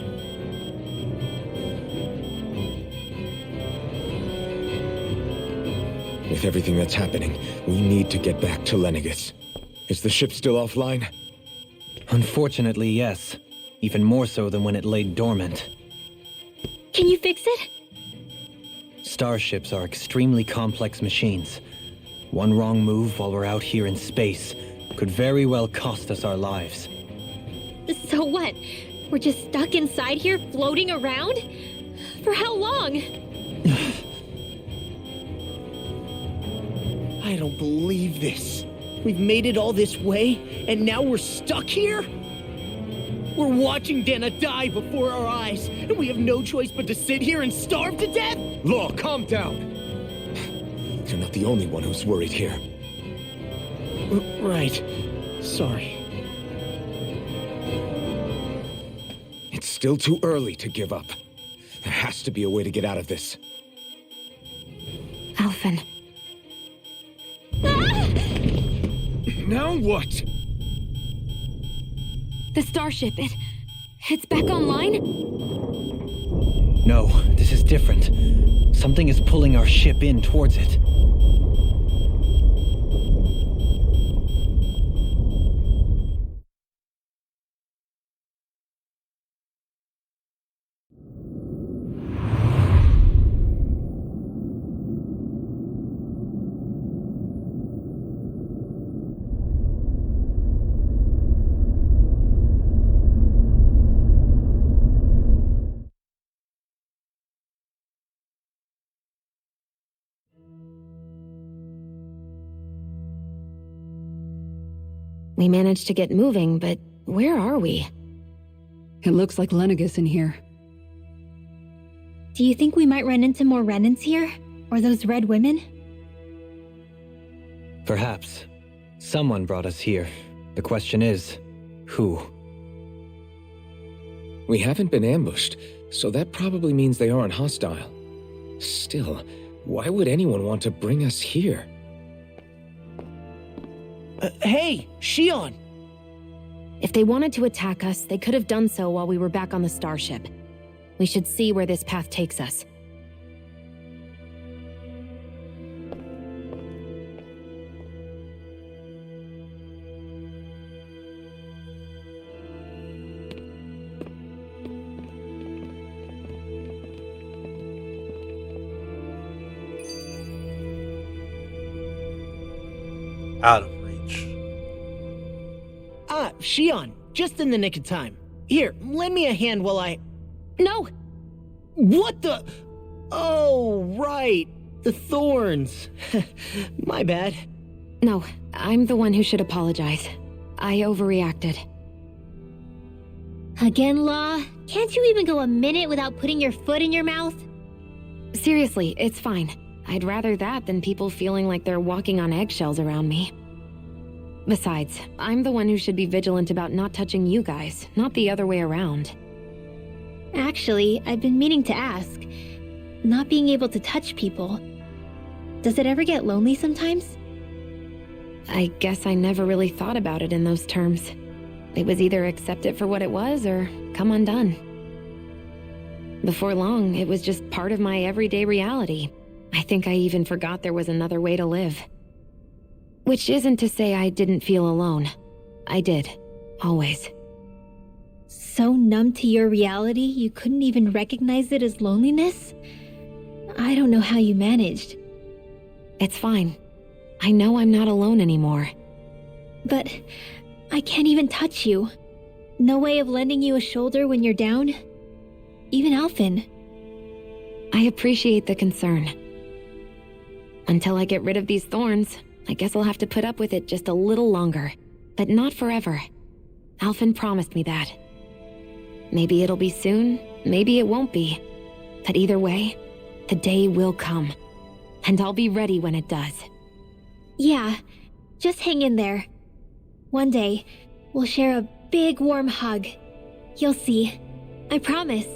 With everything that's happening, we need to get back to Lenegis. Is the ship still offline? Unfortunately, yes. Even more so than when it lay dormant. Can you fix it? Starships are extremely complex machines. One wrong move while we're out here in space could very well cost us our lives. So what? We're just stuck inside here, floating around? For how long? I don't believe this. We've made it all this way, and now we're stuck here? We're watching Dana die before our eyes, and we have no choice but to sit here and starve to death? Law, calm down! You're not the only one who's worried here. Right. Sorry. It's still too early to give up. There has to be a way to get out of this. Alphen. Now what? The starship, it's back online? No, this is different. Something is pulling our ship in towards it. We managed to get moving, but where are we? It looks like Lenegis in here. Do you think we might run into more Renans here? Or those red women? Perhaps. Someone brought us here. The question is, who? We haven't been ambushed, so that probably means they aren't hostile. Still, why would anyone want to bring us here? Hey, Shion! If they wanted to attack us, they could have done so while we were back on the starship. We should see where this path takes us. Out of reach. Ah, Shion, just in the nick of time. Here, lend me a hand while I... No! What the... Oh, right. The thorns. My bad. No, I'm the one who should apologize. I overreacted. Again, Law? Can't you even go a minute without putting your foot in your mouth? Seriously, it's fine. I'd rather that than people feeling like they're walking on eggshells around me. Besides, I'm the one who should be vigilant about not touching you guys, not the other way around. Actually, I've been meaning to ask. Not being able to touch people, does it ever get lonely sometimes? I guess I never really thought about it in those terms. It was either accept it for what it was or come undone. Before long, it was just part of my everyday reality. I think I even forgot there was another way to live. Which isn't to say I didn't feel alone. I did. Always. So numb to your reality, you couldn't even recognize it as loneliness? I don't know how you managed. It's fine. I know I'm not alone anymore. But I can't even touch you. No way of lending you a shoulder when you're down? Even Alphen. I appreciate the concern. Until I get rid of these thorns, I guess I'll have to put up with it just a little longer. But not forever. Alphen promised me that. Maybe it'll be soon, maybe it won't be. But either way, the day will come. And I'll be ready when it does. Yeah, just hang in there. One day, we'll share a big warm hug. You'll see. I promise.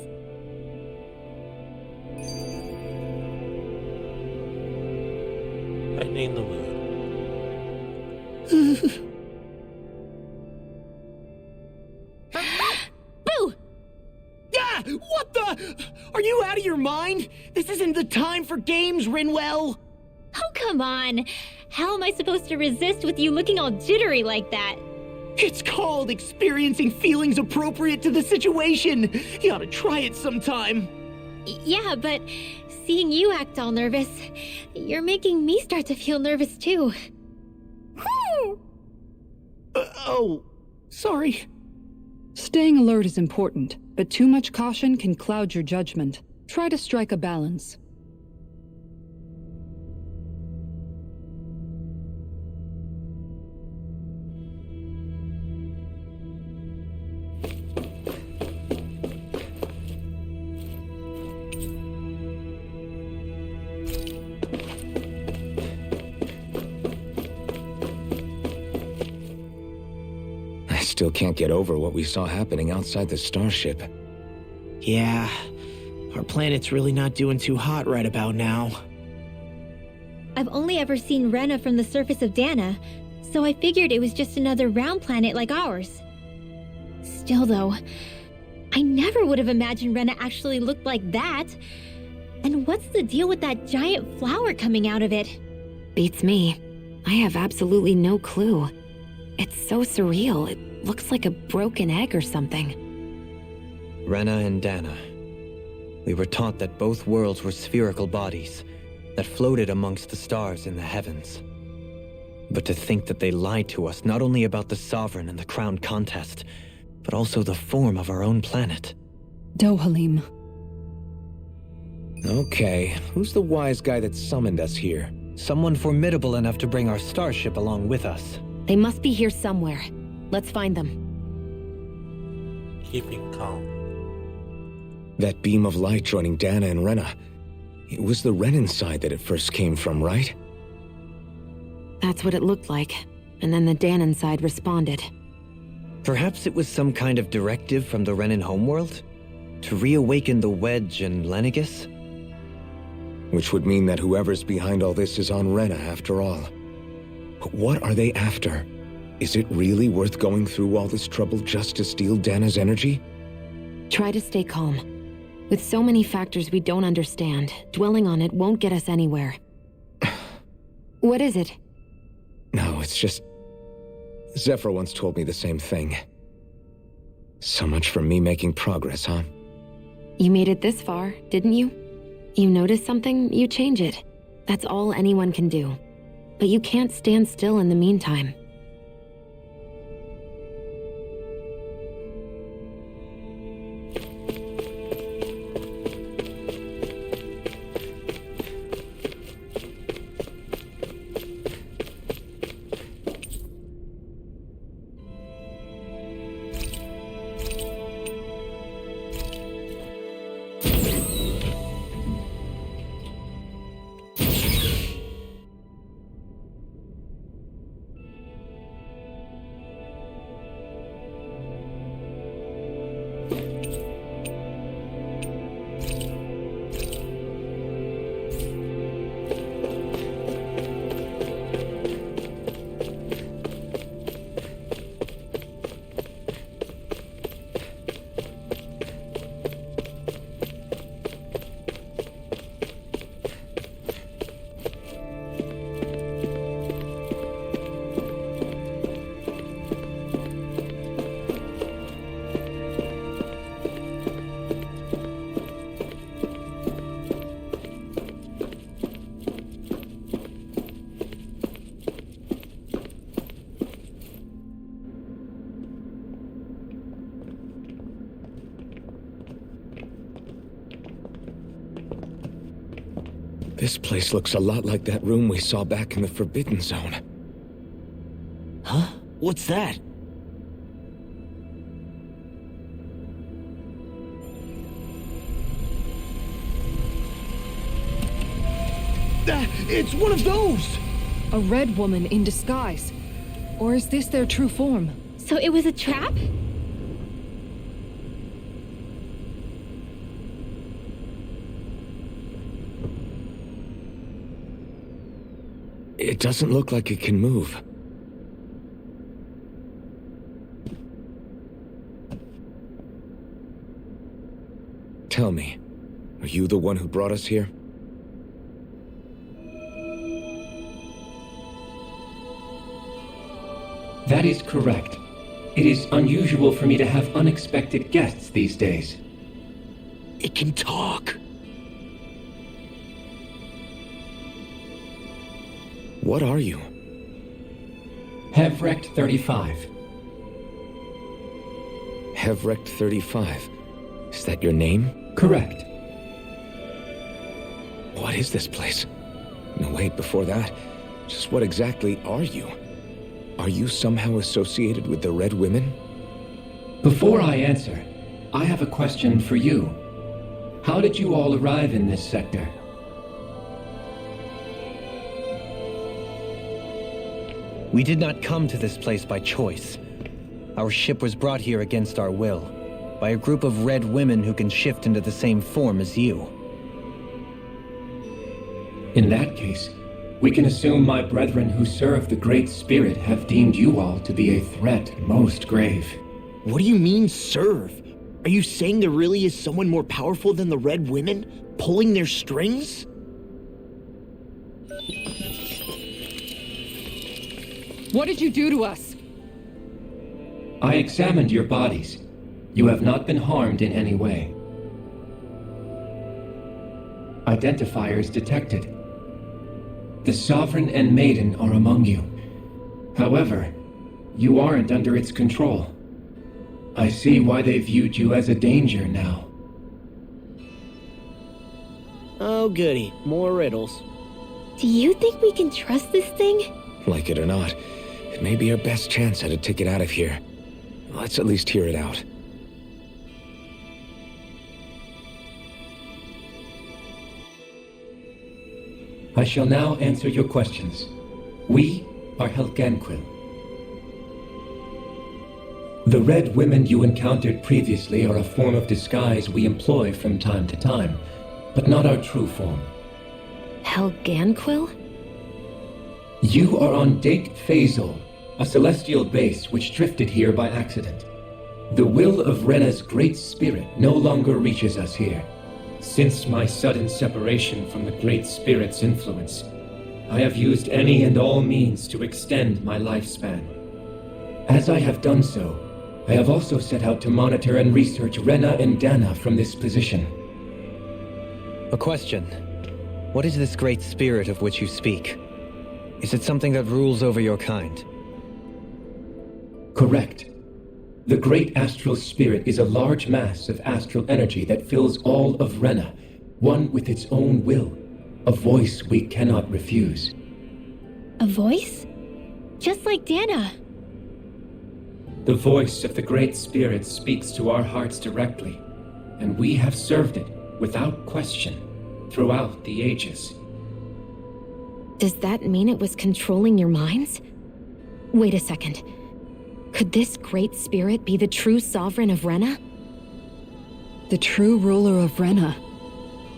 Lightning the moon. What the? Are you out of your mind? This isn't the time for games, Rinwell! Oh, come on. How am I supposed to resist with you looking all jittery like that? It's called experiencing feelings appropriate to the situation. You ought to try it sometime. Yeah, but seeing you act all nervous, you're making me start to feel nervous too. Oh, sorry. Staying alert is important, but too much caution can cloud your judgment. Try to strike a balance. I still can't get over what we saw happening outside the starship. Yeah, our planet's really not doing too hot right about now. I've only ever seen Rena from the surface of Dana, so I figured it was just another round planet like ours. Still though, I never would have imagined Rena actually looked like that. And what's the deal with that giant flower coming out of it? Beats me. I have absolutely no clue. It's so surreal. It looks like a broken egg or something. Rena and Dana. We were taught that both worlds were spherical bodies that floated amongst the stars in the heavens. But to think that they lied to us not only about the Sovereign and the Crown contest, but also the form of our own planet. Dohalim. Okay, who's the wise guy that summoned us here? Someone formidable enough to bring our starship along with us. They must be here somewhere. Let's find them. Keeping calm. That beam of light joining Dana and Rena. It was the Renan side that it first came from, right? That's what it looked like. And then the Danon side responded. Perhaps it was some kind of directive from the Renan homeworld? To reawaken the Wedge and Lenegis? Which would mean that whoever's behind all this is on Rena after all. But what are they after? Is it really worth going through all this trouble just to steal Dana's energy? Try to stay calm. With so many factors we don't understand, dwelling on it won't get us anywhere. What is it? No, it's just... Zephyr once told me the same thing. So much for me making progress, huh? You made it this far, didn't you? You notice something, you change it. That's all anyone can do. But you can't stand still in the meantime. This place looks a lot like that room we saw back in the Forbidden Zone. Huh? What's that? It's one of those! A red woman in disguise. Or is this their true form? So it was a trap? It doesn't look like it can move. Tell me, are you the one who brought us here? That is correct. It is unusual for me to have unexpected guests these days. It can talk. What are you? Hevrect 35. Hevrect 35. Is that your name? Correct. What is this place? No, wait, before that, just what exactly are you? Are you somehow associated with the Red Women? Before I answer, I have a question for you. How did you all arrive in this sector? We did not come to this place by choice. Our ship was brought here against our will, by a group of red women who can shift into the same form as you. In that case, we can assume my brethren who serve the Great Spirit have deemed you all to be a threat most grave. What do you mean, serve? Are you saying there really is someone more powerful than the Red Women, pulling their strings? What did you do to us? I examined your bodies. You have not been harmed in any way. Identifiers detected. The Sovereign and Maiden are among you. However, you aren't under its control. I see why they viewed you as a danger now. Oh goody, more riddles. Do you think we can trust this thing? Like it or not, it may be our best chance at a ticket out of here. Let's at least hear it out. I shall now answer your questions. We are Helganquil. The Red Women you encountered previously are a form of disguise we employ from time to time, but not our true form. Helganquil? You are on Dake Phasol, a celestial base which drifted here by accident. The will of Rena's Great Spirit no longer reaches us here. Since my sudden separation from the Great Spirit's influence, I have used any and all means to extend my lifespan. As I have done so, I have also set out to monitor and research Rena and Dana from this position. A question. What is this great spirit of which you speak? Is it something that rules over your kind? Correct. The Great Astral Spirit is a large mass of astral energy that fills all of Rena, one with its own will, a voice we cannot refuse. A voice? Just like Dana. The voice of the Great Spirit speaks to our hearts directly, and we have served it, without question, throughout the ages. Does that mean it was controlling your minds? Wait a second. Could this Great Spirit be the true Sovereign of Rena? The true ruler of Rena.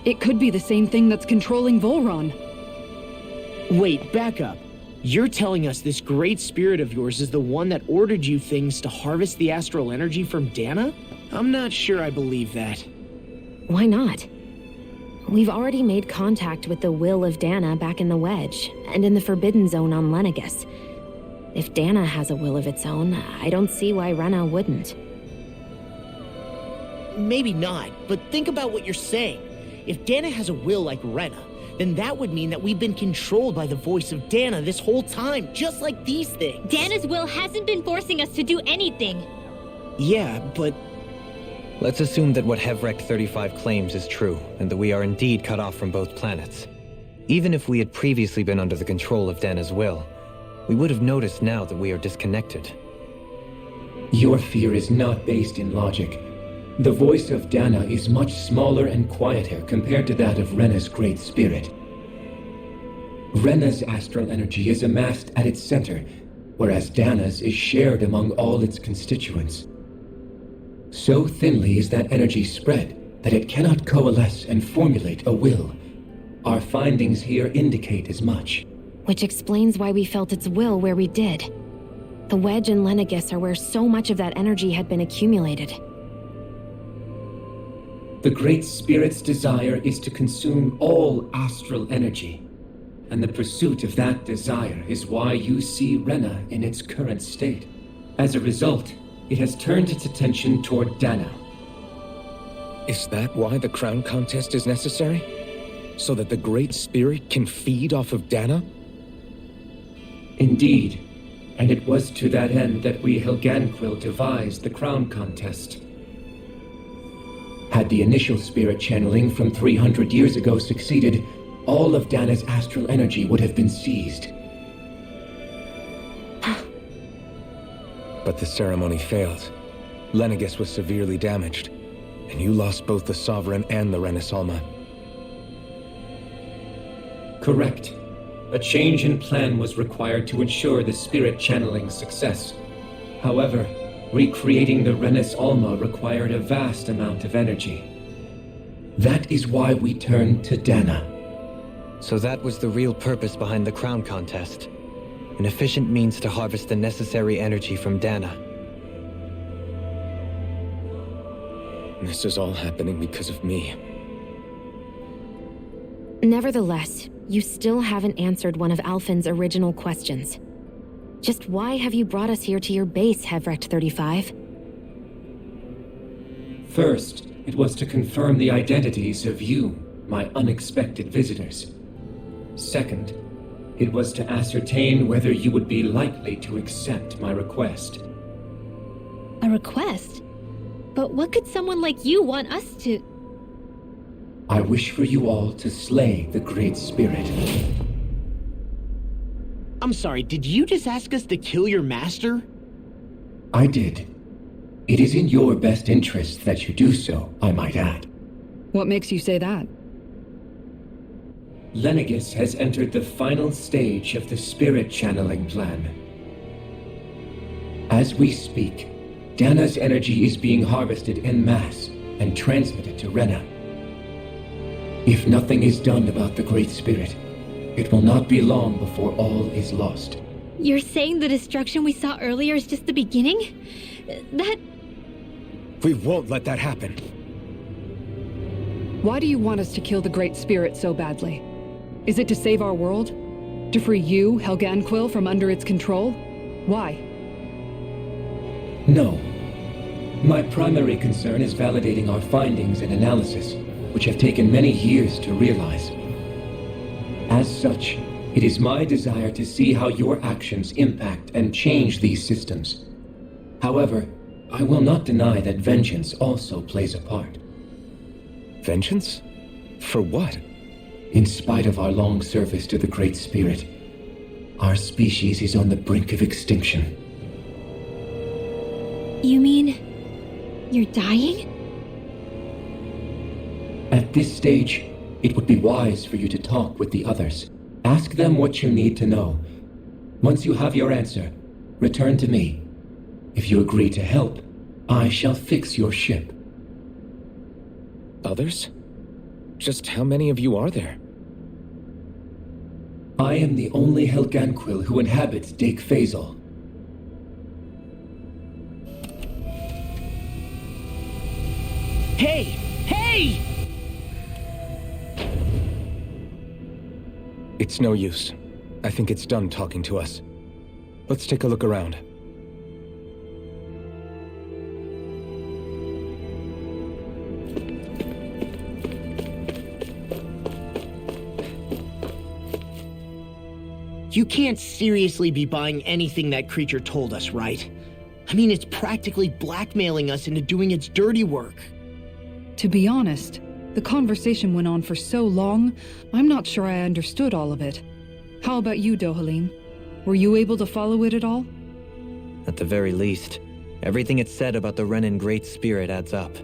It could be the same thing that's controlling Volron. Wait, back up. You're telling us this great spirit of yours is the one that ordered you things to harvest the astral energy from Dana? I'm not sure I believe that. Why not? We've already made contact with the will of Dana back in the Wedge, and in the Forbidden Zone on Lenegus. If Dana has a will of its own, I don't see why Rena wouldn't. Maybe not, but think about what you're saying. If Dana has a will like Rena, then that would mean that we've been controlled by the voice of Dana this whole time, just like these things. Dana's will hasn't been forcing us to do anything. Yeah, but... Let's assume that what Hevrect 35 claims is true, and that we are indeed cut off from both planets. Even if we had previously been under the control of Dana's will, we would have noticed now that we are disconnected. Your fear is not based in logic. The voice of Dana is much smaller and quieter compared to that of Rena's Great Spirit. Rena's astral energy is amassed at its center, whereas Dana's is shared among all its constituents. So thinly is that energy spread that it cannot coalesce and formulate a will. Our findings here indicate as much. Which explains why we felt its will where we did. The Wedge and Lenegus are where so much of that energy had been accumulated. The Great Spirit's desire is to consume all astral energy, and the pursuit of that desire is why you see Rena in its current state. As a result, it has turned its attention toward Dana. Is that why the crown contest is necessary? So that the Great Spirit can feed off of Dana? Indeed, and it was to that end that we Helganquil devised the crown contest. Had the initial spirit channeling from 300 years ago succeeded, all of Dana's astral energy would have been seized. But the ceremony failed. Lenegis was severely damaged, and you lost both the Sovereign and the Renasalma. Correct. A change in plan was required to ensure the spirit channeling's success. However, recreating the Renis Alma required a vast amount of energy. That is why we turned to Dana. So that was the real purpose behind the crown contest. An efficient means to harvest the necessary energy from Dana. This is all happening because of me. Nevertheless, you still haven't answered one of Alphen's original questions. Just why have you brought us here to your base, Hevrecht 35? First, it was to confirm the identities of you, my unexpected visitors. Second, it was to ascertain whether you would be likely to accept my request. A request? But what could someone like you want us to... I wish for you all to slay the Great Spirit. I'm sorry, did you just ask us to kill your master? I did. It is in your best interest that you do so, I might add. What makes you say that? Lenegis has entered the final stage of the spirit channeling plan. As we speak, Dana's energy is being harvested en masse and transmitted to Rena. If nothing is done about the Great Spirit, it will not be long before all is lost. You're saying the destruction we saw earlier is just the beginning? That... We won't let that happen. Why do you want us to kill the Great Spirit so badly? Is it to save our world? To free you, Helganquil, from under its control? Why? No. My primary concern is validating our findings and analysis, which have taken many years to realize. As such, it is my desire to see how your actions impact and change these systems. However, I will not deny that vengeance also plays a part. Vengeance? For what? In spite of our long service to the Great Spirit, our species is on the brink of extinction. You mean... you're dying? At this stage, it would be wise for you to talk with the others. Ask them what you need to know. Once you have your answer, return to me. If you agree to help, I shall fix your ship. Others? Just how many of you are there? I am the only Helganquil who inhabits Dake Faisal. Hey! Hey! It's no use. I think it's done talking to us. Let's take a look around. You can't seriously be buying anything that creature told us, right? I mean, it's practically blackmailing us into doing its dirty work. To be honest, the conversation went on for so long, I'm not sure I understood all of it. How about you, Dohalim? Were you able to follow it at all? At the very least, everything it said about the Renan Great Spirit adds up.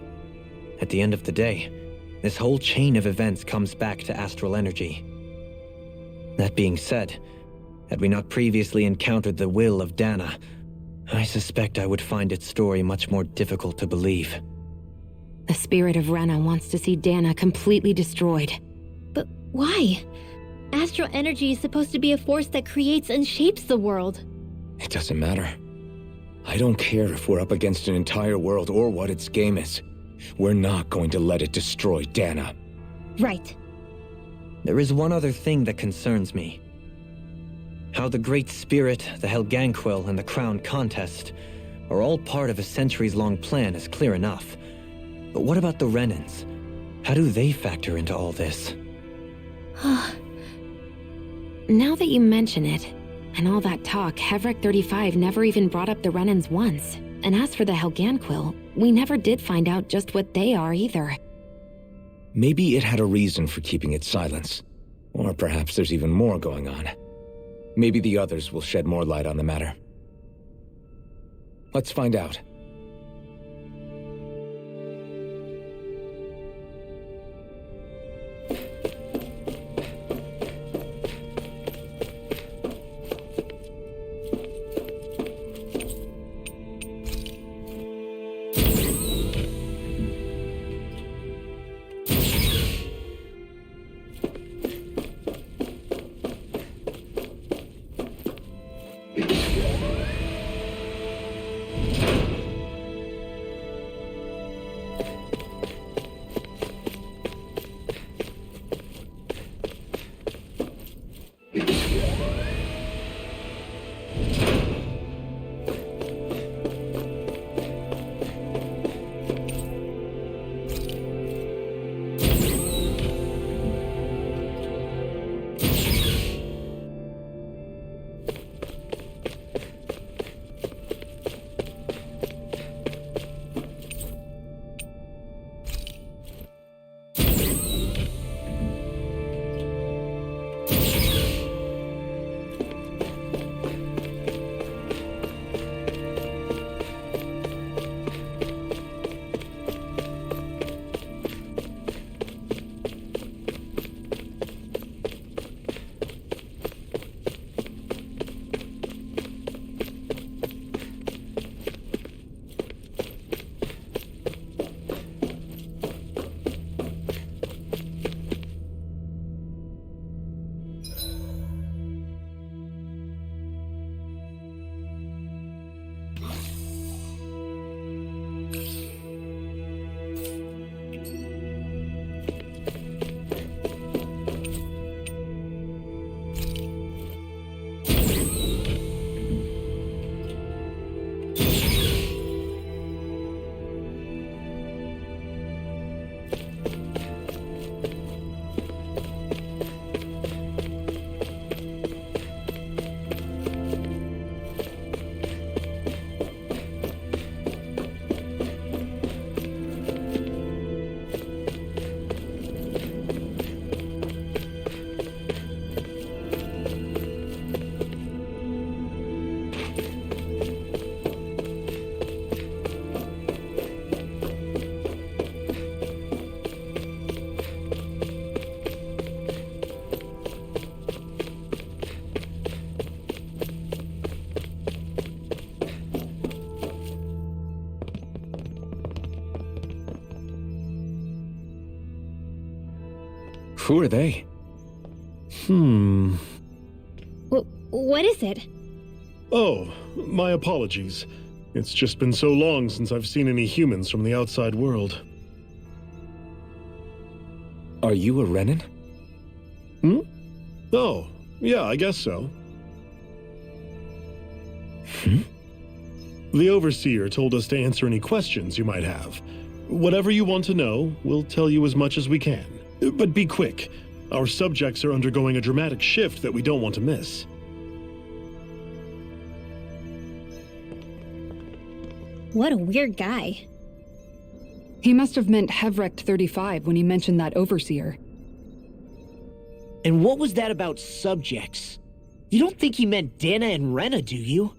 At the end of the day, this whole chain of events comes back to astral energy. That being said, had we not previously encountered the will of Dana, I suspect I would find its story much more difficult to believe. The spirit of Rena wants to see Dana completely destroyed. But why? Astral energy is supposed to be a force that creates and shapes the world. It doesn't matter. I don't care if we're up against an entire world or what its game is. We're not going to let it destroy Dana. Right. There is one other thing that concerns me. How the Great Spirit, the Helganquil, and the Crown Contest are all part of a centuries-long plan is clear enough. But what about the Renans? How do they factor into all this? Now that you mention it, and all that talk, Hevrek 35 never even brought up the Renans once. And as for the Helganquil, we never did find out just what they are either. Maybe it had a reason for keeping its silence. Or perhaps there's even more going on. Maybe the others will shed more light on the matter. Let's find out. Who are they? What is it? Oh, my apologies. It's just been so long since I've seen any humans from the outside world. Are you a Renan? Oh, yeah, I guess so. The Overseer told us to answer any questions you might have. Whatever you want to know, we'll tell you as much as we can. But be quick. Our subjects are undergoing a dramatic shift that we don't want to miss. What a weird guy. He must have meant Hevrek 35 when he mentioned that Overseer. And what was that about subjects? You don't think he meant Dana and Rena, do you?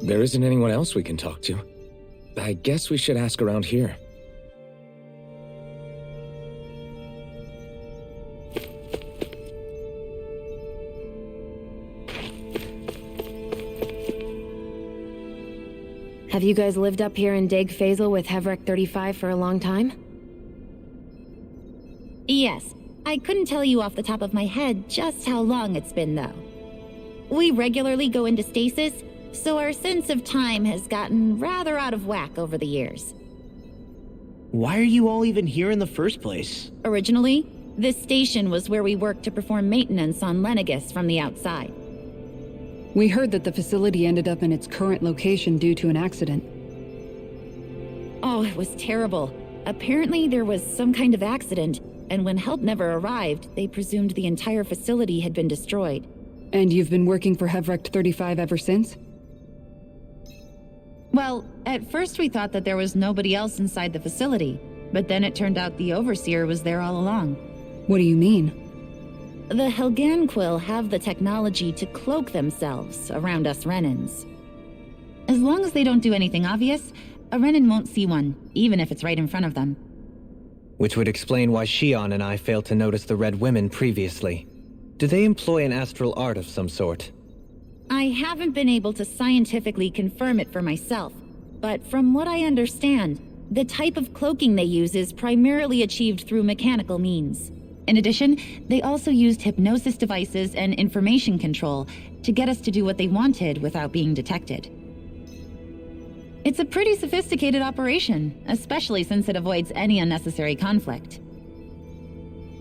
There isn't anyone else we can talk to. I guess we should ask around here. Have you guys lived up here in Deg Faisal with Hevrek 35 for a long time? Yes. I couldn't tell you off the top of my head just how long it's been, though. We regularly go into stasis, so our sense of time has gotten rather out of whack over the years. Why are you all even here in the first place? Originally, this station was where we worked to perform maintenance on Lenegis from the outside. We heard that the facility ended up in its current location due to an accident. Oh, it was terrible. Apparently there was some kind of accident, and when help never arrived, they presumed the entire facility had been destroyed. And you've been working for Hevrecht 35 ever since? Well, at first we thought that there was nobody else inside the facility, but then it turned out the Overseer was there all along. What do you mean? The Helganquill have the technology to cloak themselves around us Renans. As long as they don't do anything obvious, a Renan won't see one, even if it's right in front of them. Which would explain why Shion and I failed to notice the Red Women previously. Do they employ an astral art of some sort? I haven't been able to scientifically confirm it for myself, but from what I understand, the type of cloaking they use is primarily achieved through mechanical means. In addition, they also used hypnosis devices and information control to get us to do what they wanted without being detected. It's a pretty sophisticated operation, especially since it avoids any unnecessary conflict.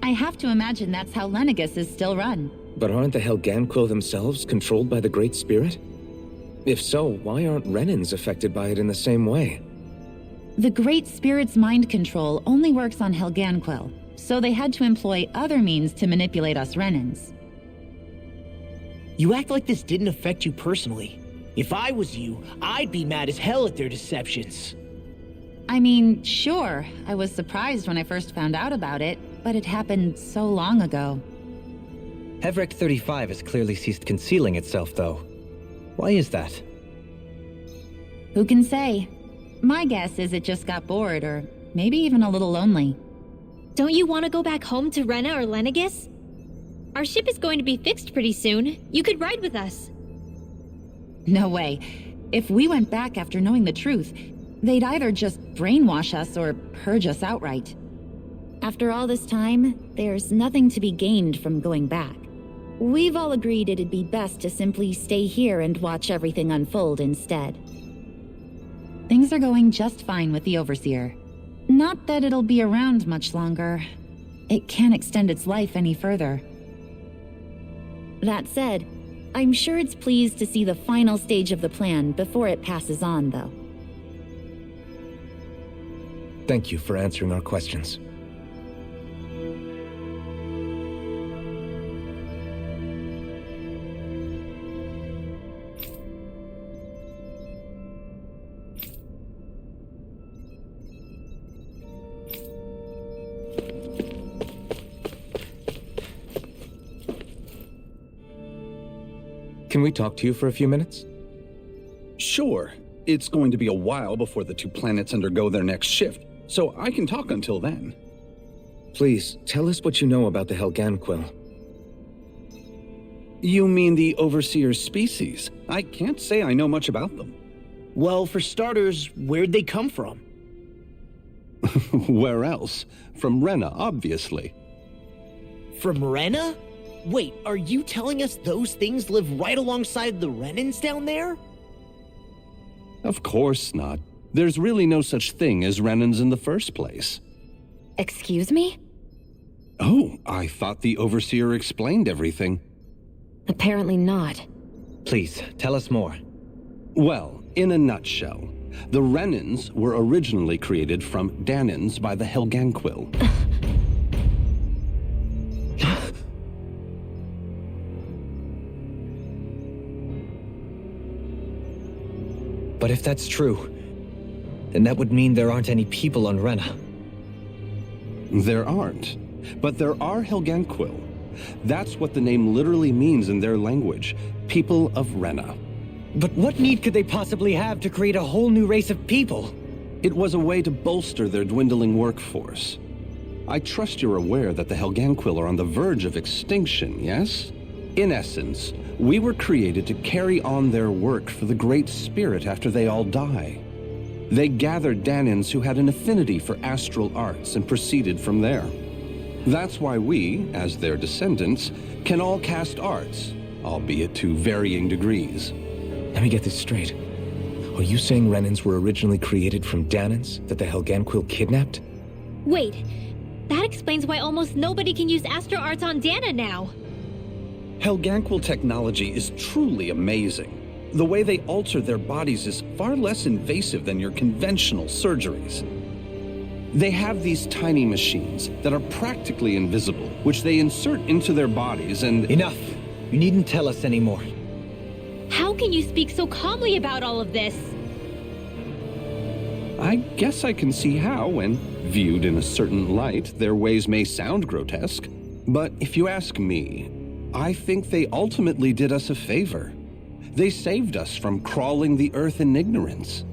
I have to imagine that's how Lenegis is still run. But aren't the Helganquill themselves controlled by the Great Spirit? If so, why aren't Renans affected by it in the same way? The Great Spirit's mind control only works on Helganquill, so they had to employ other means to manipulate us Renans. You act like this didn't affect you personally. If I was you, I'd be mad as hell at their deceptions. I mean, sure, I was surprised when I first found out about it, but it happened so long ago. Hevrecht 35 has clearly ceased concealing itself, though. Why is that? Who can say? My guess is it just got bored, or maybe even a little lonely. Don't you want to go back home to Rena or Lenegis? Our ship is going to be fixed pretty soon. You could ride with us. No way. If we went back after knowing the truth, they'd either just brainwash us or purge us outright. After all this time, there's nothing to be gained from going back. We've all agreed it'd be best to simply stay here and watch everything unfold instead. Things are going just fine with the Overseer. Not that it'll be around much longer. It can't extend its life any further. That said, I'm sure it's pleased to see the final stage of the plan before it passes on, though. Thank you for answering our questions. Can we talk to you for a few minutes? Sure. It's going to be a while before the two planets undergo their next shift, so I can talk until then. Please, tell us what you know about the Helganquill. You mean the Overseer's species? I can't say I know much about them. Well, for starters, where'd they come from? Where else? From Rena, obviously. From Rena? Wait, are you telling us those things live right alongside the Renans down there? Of course not. There's really no such thing as Renans in the first place. Excuse me? Oh, I thought the Overseer explained everything. Apparently not. Please, tell us more. Well, in a nutshell, the Renans were originally created from Danans by the Helganquill. But if that's true, then that would mean there aren't any people on Rena. There aren't. But there are Helganquill. That's what the name literally means in their language. People of Rena. But what need could they possibly have to create a whole new race of people? It was a way to bolster their dwindling workforce. I trust you're aware that the Helganquill are on the verge of extinction, yes? In essence, we were created to carry on their work for the Great Spirit after they all die. They gathered Danans who had an affinity for astral arts and proceeded from there. That's why we, as their descendants, can all cast arts, albeit to varying degrees. Let me get this straight. Are you saying Renans were originally created from Danans that the Helganquil kidnapped? Wait, that explains why almost nobody can use Astro Arts on Dana now. Helganquil technology is truly amazing. The way they alter their bodies is far less invasive than your conventional surgeries. They have these tiny machines that are practically invisible, which they insert into their bodies and— Enough! You needn't tell us anymore. How can you speak so calmly about all of this? I guess I can see how, when viewed in a certain light, their ways may sound grotesque. But if you ask me, I think they ultimately did us a favor. They saved us from crawling the earth in ignorance.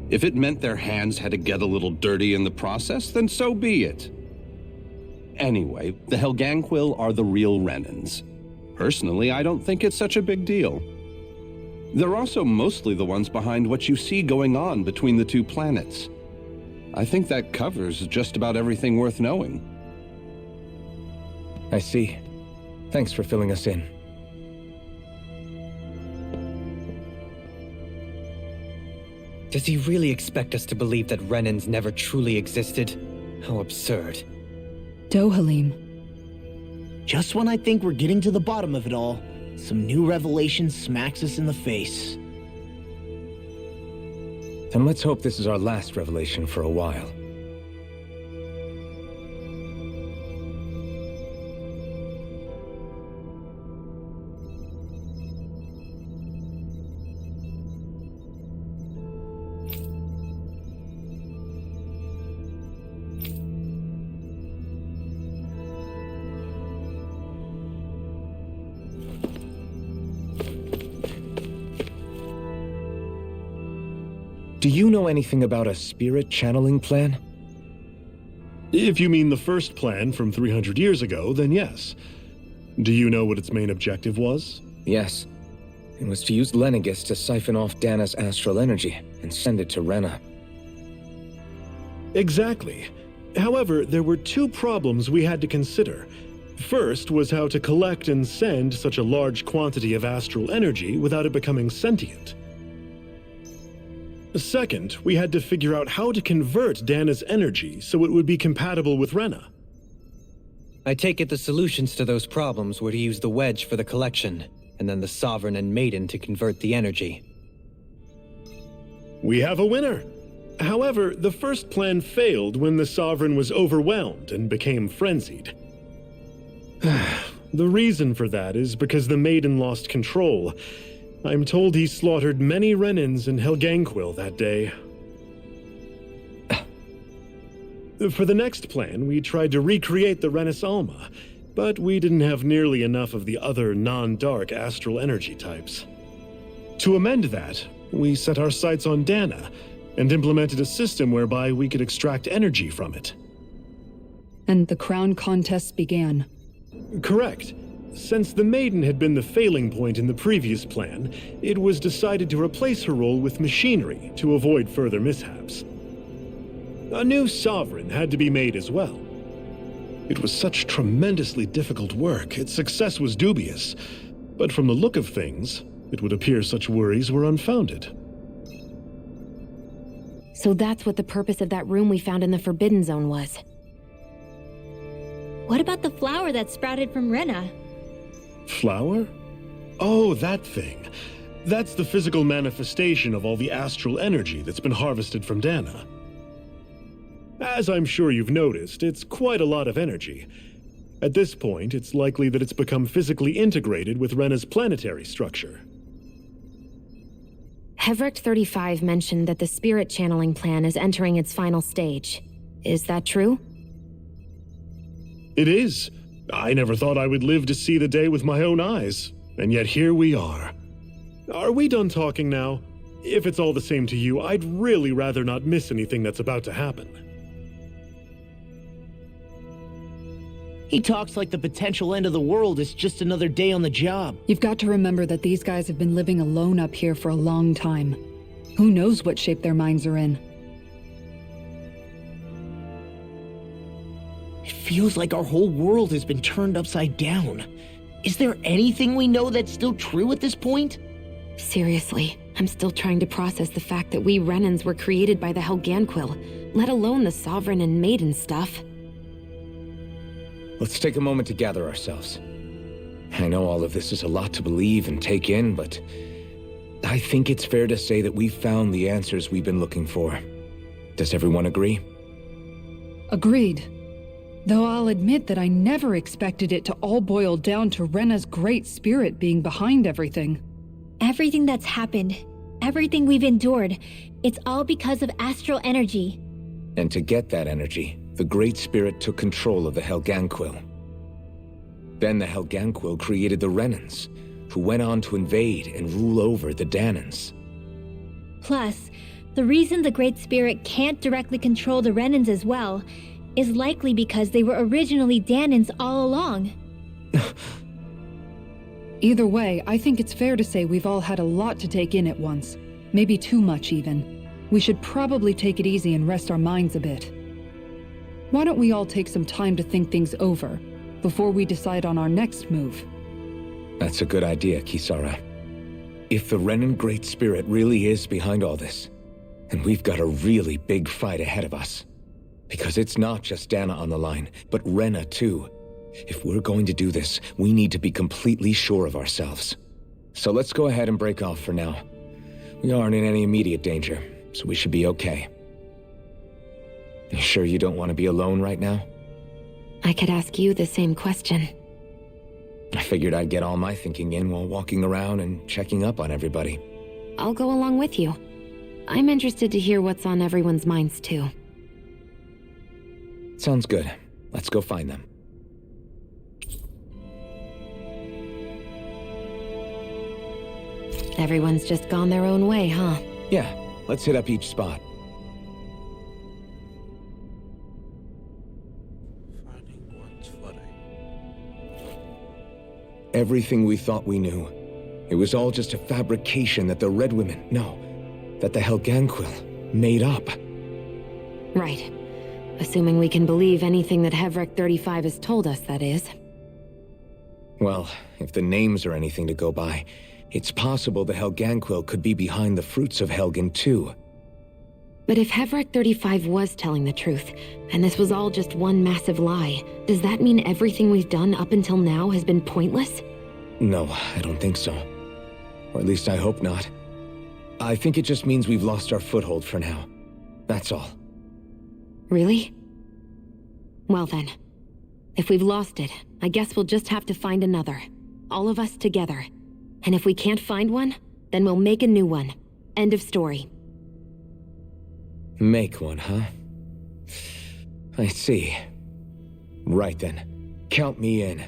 If it meant their hands had to get a little dirty in the process, then so be it. Anyway, the Helganquil are the real Renans. Personally, I don't think it's such a big deal. They're also mostly the ones behind what you see going on between the two planets. I think that covers just about everything worth knowing. I see. Thanks for filling us in. Does he really expect us to believe that Renans never truly existed? How absurd. Dohalim. Just when I think we're getting to the bottom of it all, some new revelation smacks us in the face. Then let's hope this is our last revelation for a while. Do you know anything about a spirit channeling plan? If you mean the first plan from 300 years ago, then yes. Do you know what its main objective was? Yes. It was to use Lenegis to siphon off Dana's astral energy and send it to Rena. Exactly. However, there were two problems we had to consider. First was how to collect and send such a large quantity of astral energy without it becoming sentient. Second, we had to figure out how to convert Dana's energy so it would be compatible with Rena. I take it the solutions to those problems were to use the wedge for the collection, and then the Sovereign and Maiden to convert the energy. We have a winner! However, the first plan failed when the Sovereign was overwhelmed and became frenzied. The reason for that is because the Maiden lost control. I'm told he slaughtered many Renans in Helganquil that day. For the next plan, we tried to recreate the Renis Alma, but we didn't have nearly enough of the other non-dark astral energy types. To amend that, we set our sights on Dana, and implemented a system whereby we could extract energy from it. And the crown contest began. Correct. Since the Maiden had been the failing point in the previous plan, it was decided to replace her role with machinery to avoid further mishaps. A new Sovereign had to be made as well. It was such tremendously difficult work, its success was dubious. But from the look of things, it would appear such worries were unfounded. So that's what the purpose of that room we found in the Forbidden Zone was. What about the flower that sprouted from Rena? Flower? Oh, that thing. That's the physical manifestation of all the astral energy that's been harvested from Dana. As I'm sure you've noticed, it's quite a lot of energy. At this point, it's likely that it's become physically integrated with Rena's planetary structure. Hevric 35 mentioned that the spirit channeling plan is entering its final stage. Is that true? It is. I never thought I would live to see the day with my own eyes, and yet here we are. Are we done talking now? If it's all the same to you, I'd really rather not miss anything that's about to happen. He talks like the potential end of the world is just another day on the job. You've got to remember that these guys have been living alone up here for a long time. Who knows what shape their minds are in? It feels like our whole world has been turned upside down. Is there anything we know that's still true at this point? Seriously, I'm still trying to process the fact that we Renans were created by the Helganquil, let alone the Sovereign and Maiden stuff. Let's take a moment to gather ourselves. I know all of this is a lot to believe and take in, but I think it's fair to say that we've found the answers we've been looking for. Does everyone agree? Agreed. Though I'll admit that I never expected it to all boil down to Rena's great spirit being behind everything. Everything that's happened, everything we've endured, it's all because of astral energy. And to get that energy, the Great Spirit took control of the Helganquil. Then the Helganquil created the Renans, who went on to invade and rule over the Danans. Plus, the reason the Great Spirit can't directly control the Renans as well is likely because they were originally Danans all along. Either way, I think it's fair to say we've all had a lot to take in at once. Maybe too much, even. We should probably take it easy and rest our minds a bit. Why don't we all take some time to think things over, before we decide on our next move? That's a good idea, Kisara. If the Renan Great Spirit really is behind all this, then we've got a really big fight ahead of us. Because it's not just Dana on the line, but Rena too. If we're going to do this, we need to be completely sure of ourselves. So let's go ahead and break off for now. We aren't in any immediate danger, so we should be okay. You sure you don't want to be alone right now? I could ask you the same question. I figured I'd get all my thinking in while walking around and checking up on everybody. I'll go along with you. I'm interested to hear what's on everyone's minds too. Sounds good. Let's go find them. Everyone's just gone their own way, huh? Yeah, let's hit up each spot. Finding one's footing. Everything we thought we knew. It was all just a fabrication that the Red Women, no, that the Helganquil made up. Right. Assuming we can believe anything that Hevrek 35 has told us, that is. Well, if the names are anything to go by, it's possible the Helganquil could be behind the fruits of Helgen too. But if Hevrek 35 was telling the truth, and this was all just one massive lie, does that mean everything we've done up until now has been pointless? No, I don't think so. Or at least I hope not. I think it just means we've lost our foothold for now. That's all. Really? Well then, if we've lost it, I guess we'll just have to find another. All of us together. And if we can't find one, then we'll make a new one. End of story. Make one, huh? I see. Right then. Count me in.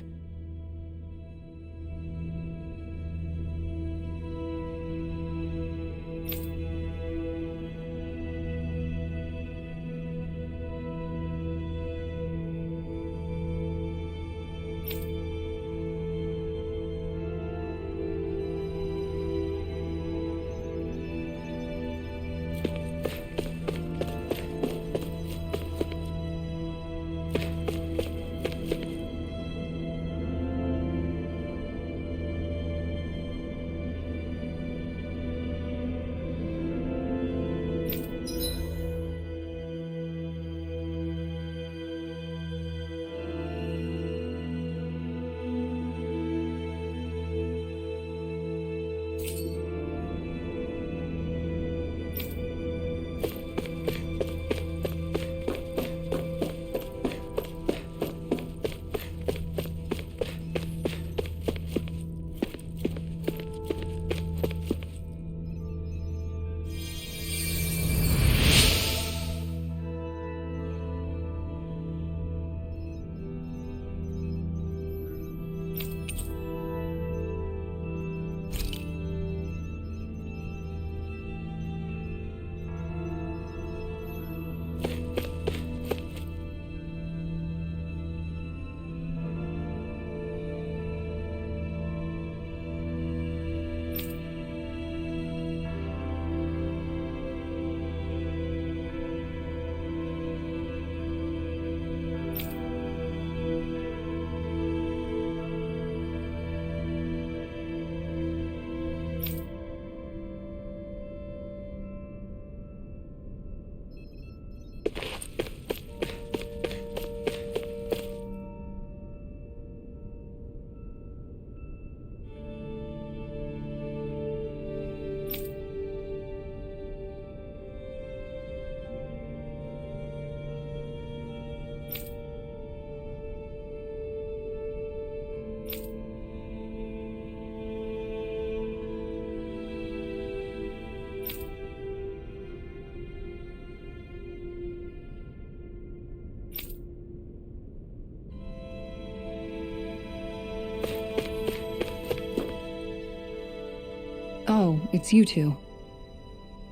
it's you two.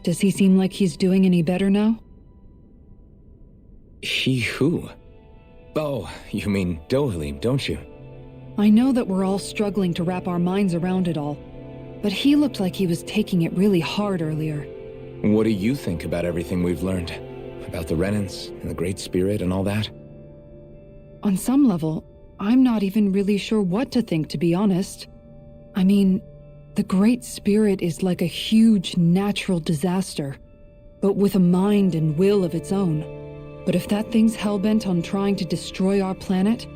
Does he seem like he's doing any better now? He who? Oh, you mean Dohalim, don't you? I know that we're all struggling to wrap our minds around it all, but he looked like he was taking it really hard earlier. What do you think about everything we've learned? About the Renans and the Great Spirit and all that? On some level, I'm not even really sure what to think, to be honest. I mean, the Great Spirit is like a huge natural disaster, but with a mind and will of its own. But if that thing's hellbent on trying to destroy our planet,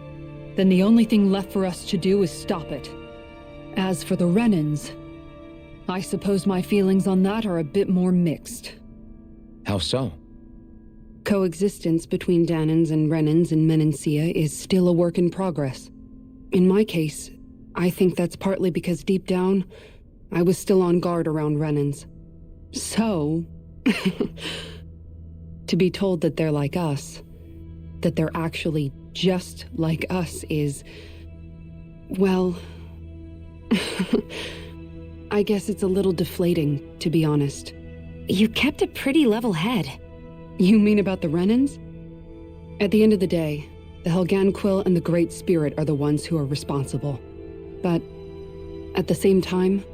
then the only thing left for us to do is stop it. As for the Renans, I suppose my feelings on that are a bit more mixed. How so? Coexistence between Danans and Renans in Menancia is still a work in progress. In my case, I think that's partly because deep down, I was still on guard around Renans. So, to be told that they're like us, that they're actually just like us is, well, I guess it's a little deflating, to be honest. You kept a pretty level head. You mean about the Renans? At the end of the day, the Helganquil and the Great Spirit are the ones who are responsible. But at the same time,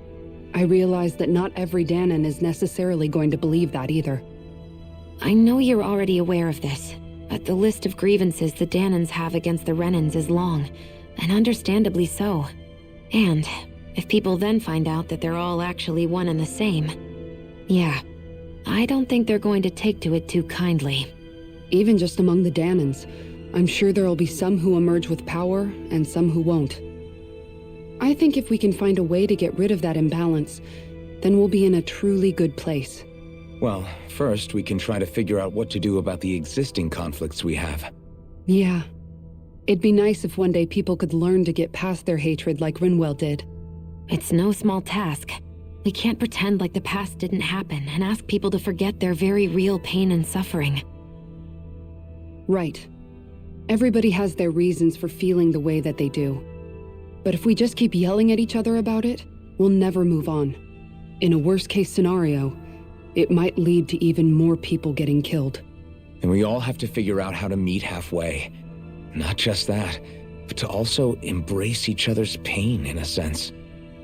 I realize that not every Danan is necessarily going to believe that either. I know you're already aware of this, but the list of grievances the Danans have against the Renans is long, and understandably so. And if people then find out that they're all actually one and the same, yeah, I don't think they're going to take to it too kindly. Even just among the Danans, I'm sure there'll be some who emerge with power and some who won't. I think if we can find a way to get rid of that imbalance, then we'll be in a truly good place. Well, first we can try to figure out what to do about the existing conflicts we have. Yeah. It'd be nice if one day people could learn to get past their hatred like Rinwell did. It's no small task. We can't pretend like the past didn't happen and ask people to forget their very real pain and suffering. Right. Everybody has their reasons for feeling the way that they do. But if we just keep yelling at each other about it, we'll never move on. In a worst-case scenario, it might lead to even more people getting killed. And we all have to figure out how to meet halfway. Not just that, but to also embrace each other's pain, in a sense.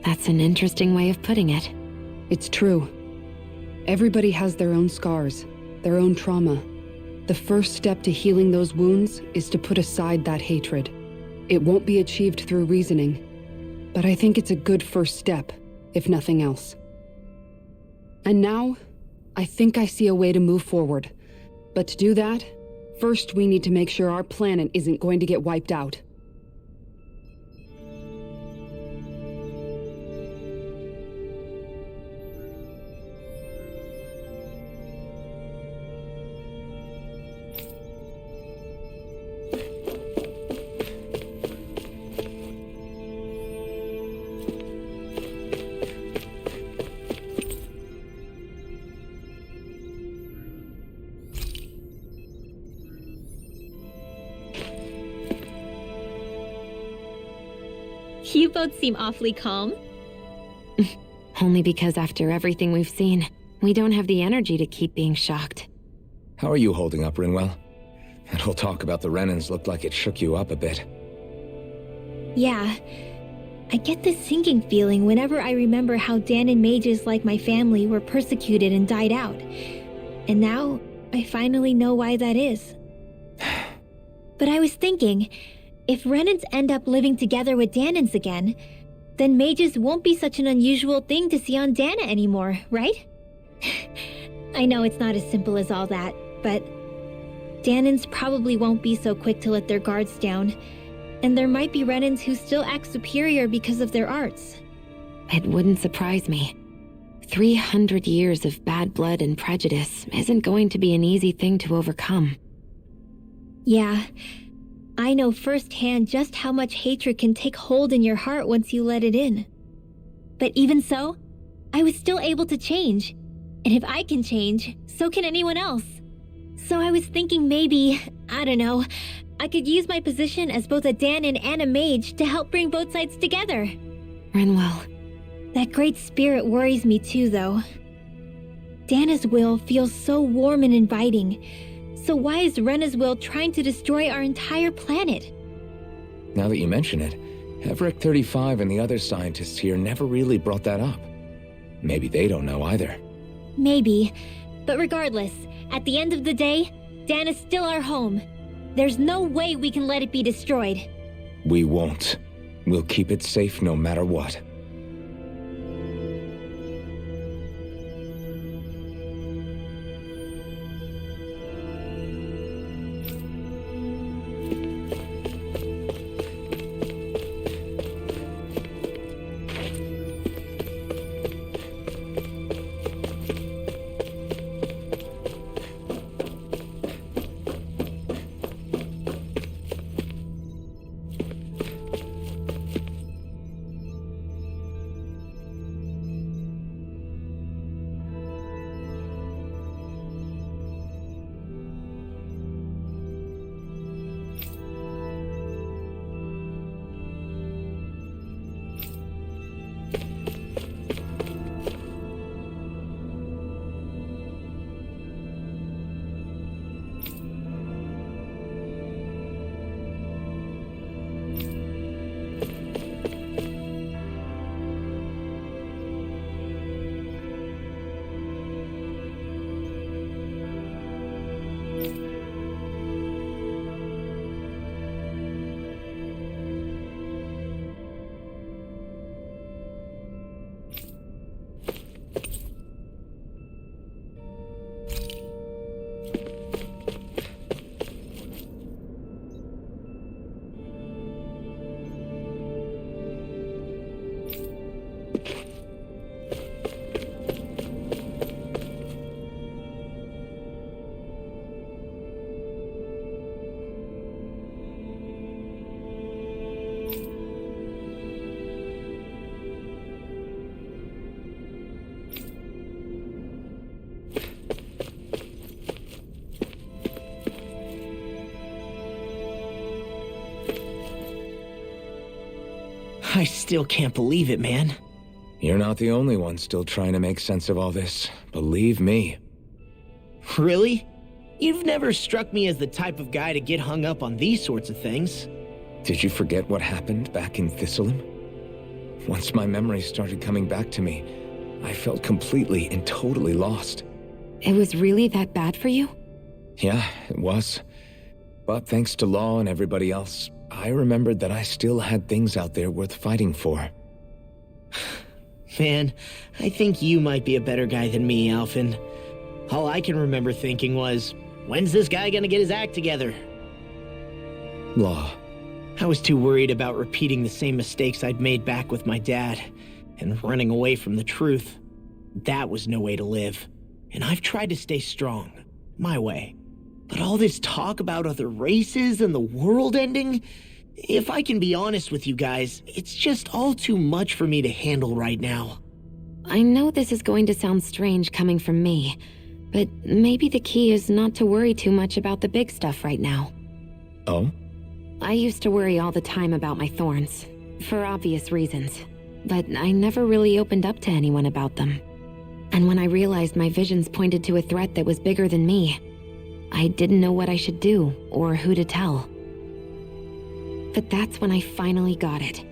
That's an interesting way of putting it. It's true. Everybody has their own scars, their own trauma. The first step to healing those wounds is to put aside that hatred. It won't be achieved through reasoning, but I think it's a good first step, if nothing else. And now, I think I see a way to move forward. But to do that, first we need to make sure our planet isn't going to get wiped out. You both seem awfully calm. Only because after everything we've seen, we don't have the energy to keep being shocked. How are you holding up, Rinwell? That whole talk about the Renans looked like it shook you up a bit. Yeah. I get this sinking feeling whenever I remember how Danan mages like my family were persecuted and died out. And now, I finally know why that is. But I was thinking, if Renans end up living together with Danans again, then mages won't be such an unusual thing to see on Dana anymore, right? I know it's not as simple as all that, but Danans probably won't be so quick to let their guards down, and there might be Renans who still act superior because of their arts. It wouldn't surprise me. 300 years of bad blood and prejudice isn't going to be an easy thing to overcome. Yeah. I know firsthand just how much hatred can take hold in your heart once you let it in. But even so, I was still able to change. And if I can change, so can anyone else. So I was thinking maybe, I don't know, I could use my position as both a Danan and a mage to help bring both sides together. Rinwell, That great spirit worries me too, though. Dana's will feels so warm and inviting. So why is Rena's will trying to destroy our entire planet? Now that you mention it, Everett 35 and the other scientists here never really brought that up. Maybe they don't know either. Maybe. But regardless, at the end of the day, Dana's still our home. There's no way we can let it be destroyed. We won't. We'll keep it safe no matter what. I still can't believe it, man. You're not the only one still trying to make sense of all this. Believe me. Really? You've never struck me as the type of guy to get hung up on these sorts of things. Did you forget what happened back in Thistleum? Once my memories started coming back to me, I felt completely and totally lost. It was really that bad for you? Yeah, it was. But thanks to Law and everybody else, I remembered that I still had things out there worth fighting for. Man, I think you might be a better guy than me, Alphen. All I can remember thinking was, when's this guy gonna get his act together? Law. I was too worried about repeating the same mistakes I'd made back with my dad, and running away from the truth. That was no way to live. And I've tried to stay strong, my way. But all this talk about other races and the world ending, if I can be honest with you guys, it's just all too much for me to handle right now. I know this is going to sound strange coming from me, but maybe the key is not to worry too much about the big stuff right now. Oh? I used to worry all the time about my thorns, for obvious reasons, but I never really opened up to anyone about them. And when I realized my visions pointed to a threat that was bigger than me, I didn't know what I should do or who to tell. But that's when I finally got it.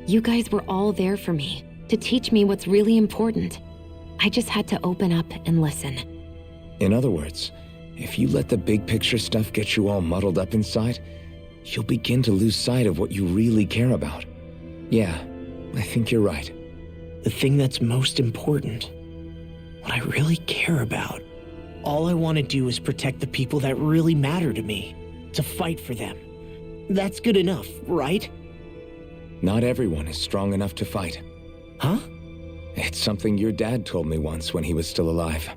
You guys were all there for me, to teach me what's really important. I just had to open up and listen. In other words, if you let the big picture stuff get you all muddled up inside, you'll begin to lose sight of what you really care about. Yeah, I think you're right. The thing that's most important, what I really care about. All I want to do is protect the people that really matter to me, to fight for them. That's good enough, right? Not everyone is strong enough to fight. Huh? It's something your dad told me once when he was still alive.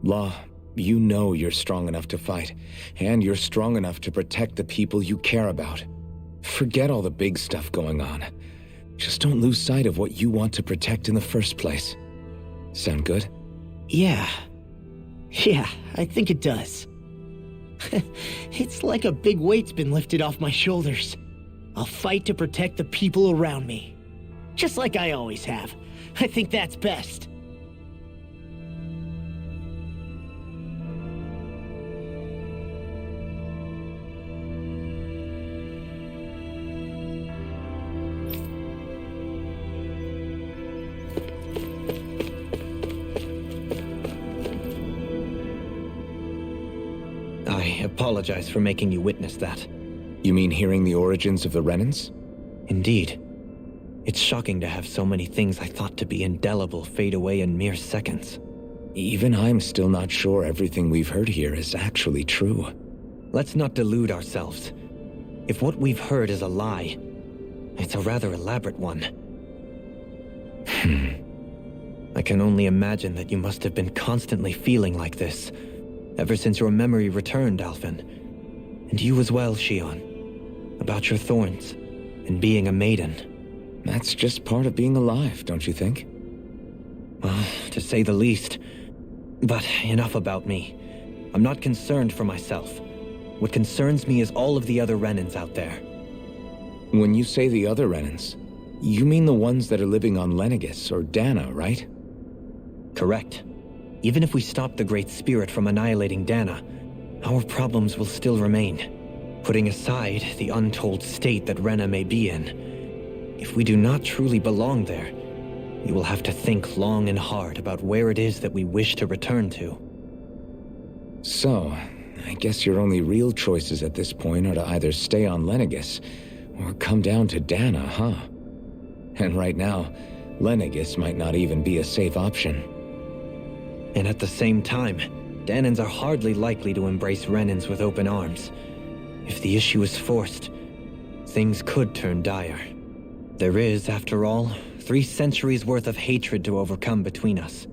Law, you know you're strong enough to fight, and you're strong enough to protect the people you care about. Forget all the big stuff going on. Just don't lose sight of what you want to protect in the first place. Sound good? Yeah, I think it does. It's like a big weight's been lifted off my shoulders. I'll fight to protect the people around me. Just like I always have. I think that's best. I apologize for making you witness that. You mean hearing the origins of the Renans? Indeed. It's shocking to have so many things I thought to be indelible fade away in mere seconds. Even I'm still not sure everything we've heard here is actually true. Let's not delude ourselves. If what we've heard is a lie, it's a rather elaborate one. I can only imagine that you must have been constantly feeling like this, ever since your memory returned, Alphen. And you as well, Shion. About your thorns, and being a maiden. That's just part of being alive, don't you think? Well, to say the least. But enough about me. I'm not concerned for myself. What concerns me is all of the other Renans out there. When you say the other Renans, you mean the ones that are living on Lenegis or Dana, right? Correct. Even if we stop the Great Spirit from annihilating Dana, our problems will still remain. Putting aside the untold state that Rena may be in, if we do not truly belong there, we will have to think long and hard about where it is that we wish to return to. So, I guess your only real choices at this point are to either stay on Lenegis or come down to Dana, huh? And right now, Lenegis might not even be a safe option. And at the same time, Danans are hardly likely to embrace Renans with open arms. If the issue is forced, things could turn dire. There is, after all, 3 centuries worth of hatred to overcome between us.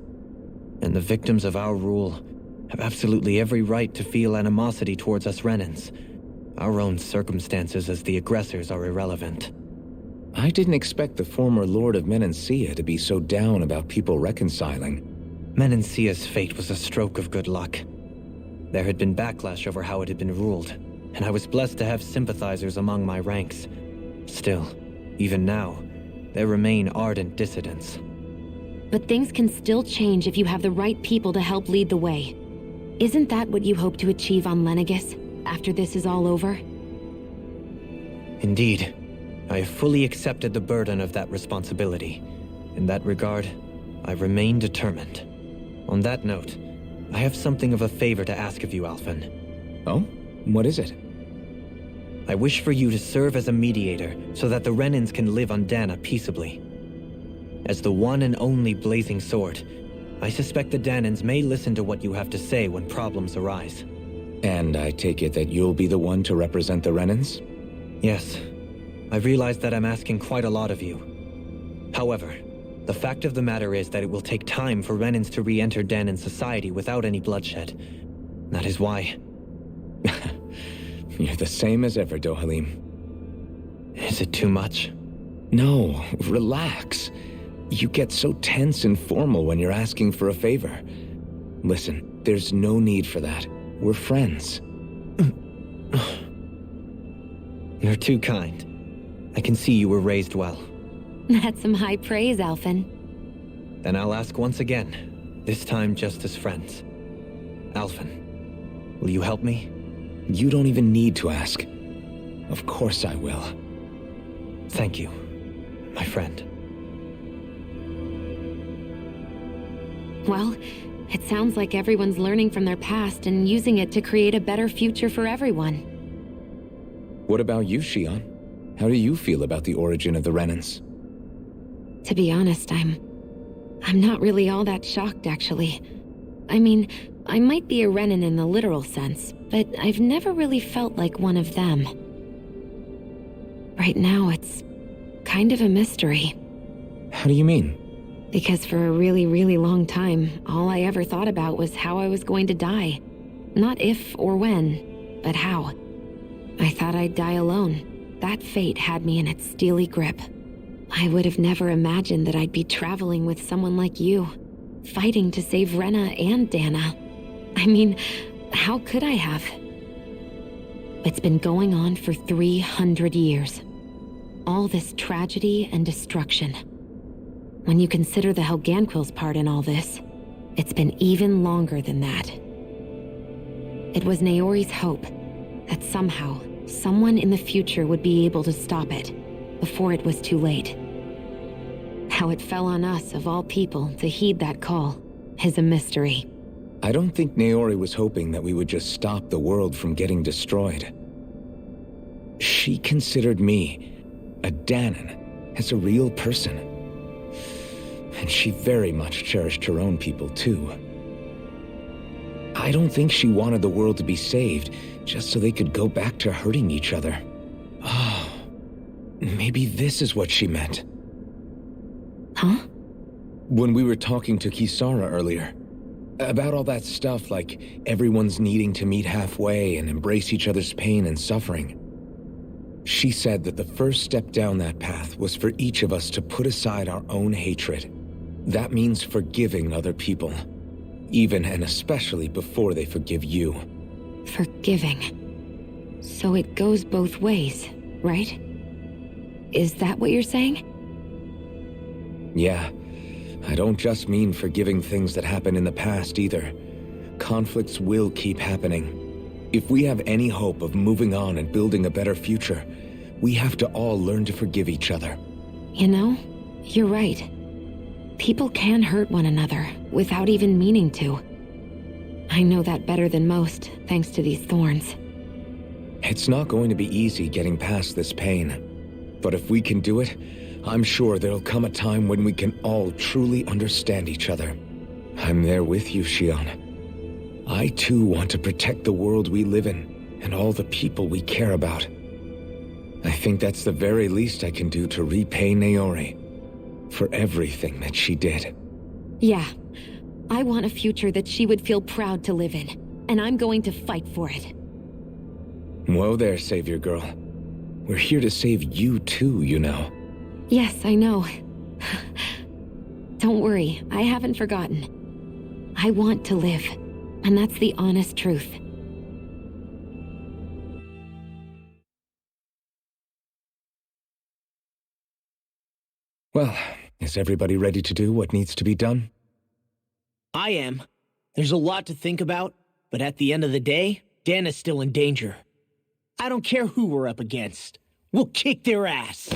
And the victims of our rule have absolutely every right to feel animosity towards us Renans. Our own circumstances as the aggressors are irrelevant. I didn't expect the former Lord of Menancia to be so down about people reconciling. Menancia's fate was a stroke of good luck. There had been backlash over how it had been ruled, and I was blessed to have sympathizers among my ranks. Still, even now, there remain ardent dissidents. But things can still change if you have the right people to help lead the way. Isn't that what you hope to achieve on Lenegis, after this is all over? Indeed. I have fully accepted the burden of that responsibility. In that regard, I remain determined. On that note, I have something of a favor to ask of you, Alphen. Oh? What is it? I wish for you to serve as a mediator so that the Renans can live on Dana peaceably. As the one and only Blazing Sword, I suspect the Danans may listen to what you have to say when problems arise. And I take it that you'll be the one to represent the Renans? Yes. I realize that I'm asking quite a lot of you. However, the fact of the matter is that it will take time for Renans to re-enter Danan society without any bloodshed. That is why... You're the same as ever, Dohalim. Is it too much? No, relax. You get so tense and formal when you're asking for a favor. Listen, there's no need for that. We're friends. You're too kind. I can see you were raised well. That's some high praise, Alphen. Then I'll ask once again, this time just as friends. Alphen, will you help me? You don't even need to ask. Of course I will. Thank you, my friend. Well, it sounds like everyone's learning from their past and using it to create a better future for everyone. What about you, Shion? How do you feel about the origin of the Renans? To be honest, I'm not really all that shocked, actually. I mean, I might be a Renan in the literal sense, but I've never really felt like one of them. Right now, it's kind of a mystery. How do you mean? Because for a really, really long time, all I ever thought about was how I was going to die. Not if or when, but how. I thought I'd die alone. That fate had me in its steely grip. I would have never imagined that I'd be traveling with someone like you, fighting to save Rena and Dana. I mean, how could I have? It's been going on for 300 years. All this tragedy and destruction. when you consider the Helganquil's part in all this, it's been even longer than that. It was Naori's hope that somehow, someone in the future would be able to stop it before it was too late. How it fell on us, of all people, to heed that call is a mystery. I don't think Naori was hoping that we would just stop the world from getting destroyed. She considered me, a Danon, as a real person. And she very much cherished her own people, too. I don't think she wanted the world to be saved just so they could go back to hurting each other. Oh, maybe this is what she meant. Huh? When we were talking to Kisara earlier, about all that stuff like everyone's needing to meet halfway and embrace each other's pain and suffering. She said that the first step down that path was for each of us to put aside our own hatred. That means forgiving other people, even and especially before they forgive you. Forgiving. So it goes both ways, right? Is that what you're saying? Yeah. I don't just mean forgiving things that happened in the past either. Conflicts will keep happening. If we have any hope of moving on and building a better future, we have to all learn to forgive each other. You know, you're right. People can hurt one another without even meaning to. I know that better than most, thanks to these thorns. It's not going to be easy getting past this pain. But if we can do it, I'm sure there'll come a time when we can all truly understand each other. I'm there with you, Shion. I too want to protect the world we live in, and all the people we care about. I think that's the very least I can do to repay Naori for everything that she did. Yeah. I want a future that she would feel proud to live in, and I'm going to fight for it. Whoa there, Savior Girl. We're here to save you too, you know. Yes, I know. Don't worry, I haven't forgotten. I want to live, and that's the honest truth. Well, is everybody ready to do what needs to be done? I am. There's a lot to think about, but at the end of the day, Dan is still in danger. I don't care who we're up against. We'll kick their ass.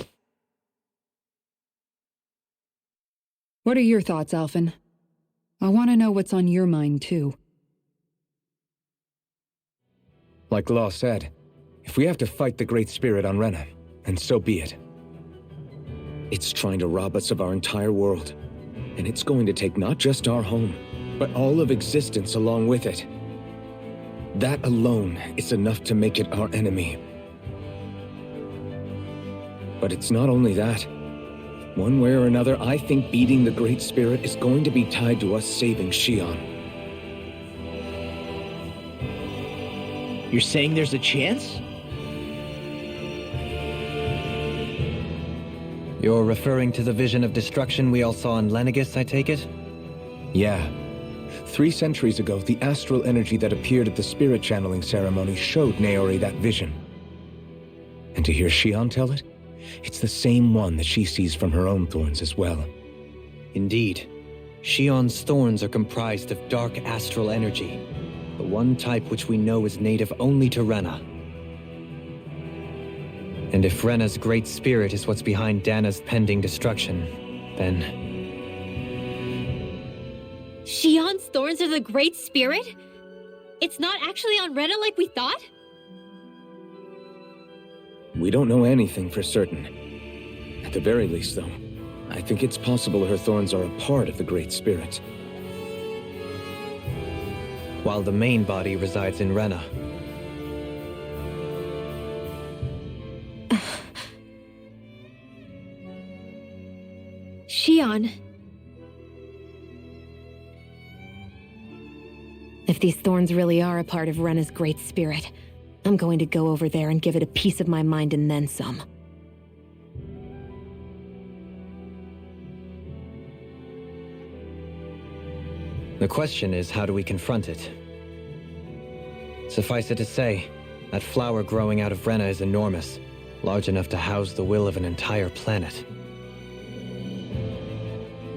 What are your thoughts, Alphen? I want to know what's on your mind, too. Like Law said, if we have to fight the Great Spirit on Rena, then so be it. It's trying to rob us of our entire world, and it's going to take not just our home, but all of existence along with it. That alone is enough to make it our enemy. But it's not only that. One way or another, I think beating the Great Spirit is going to be tied to us saving Shion. You're saying there's a chance? You're referring to the vision of destruction we all saw in Lenegis, I take it? Yeah. 3 centuries ago, the astral energy that appeared at the spirit channeling ceremony showed Naori that vision. And to hear Shion tell it, it's the same one that she sees from her own thorns as well. Indeed. Shion's thorns are comprised of dark astral energy, the one type which we know is native only to Rena. And if Rena's great spirit is what's behind Dana's pending destruction, then... Shion's thorns are the Great Spirit? It's not actually on Rena like we thought? We don't know anything for certain. At the very least, though, I think it's possible her thorns are a part of the Great Spirit. While the main body resides in Rena. Shion. If these thorns really are a part of Rena's Great Spirit, I'm going to go over there and give it a piece of my mind and then some. The question is, how do we confront it? Suffice it to say, that flower growing out of Rena is enormous, large enough to house the will of an entire planet.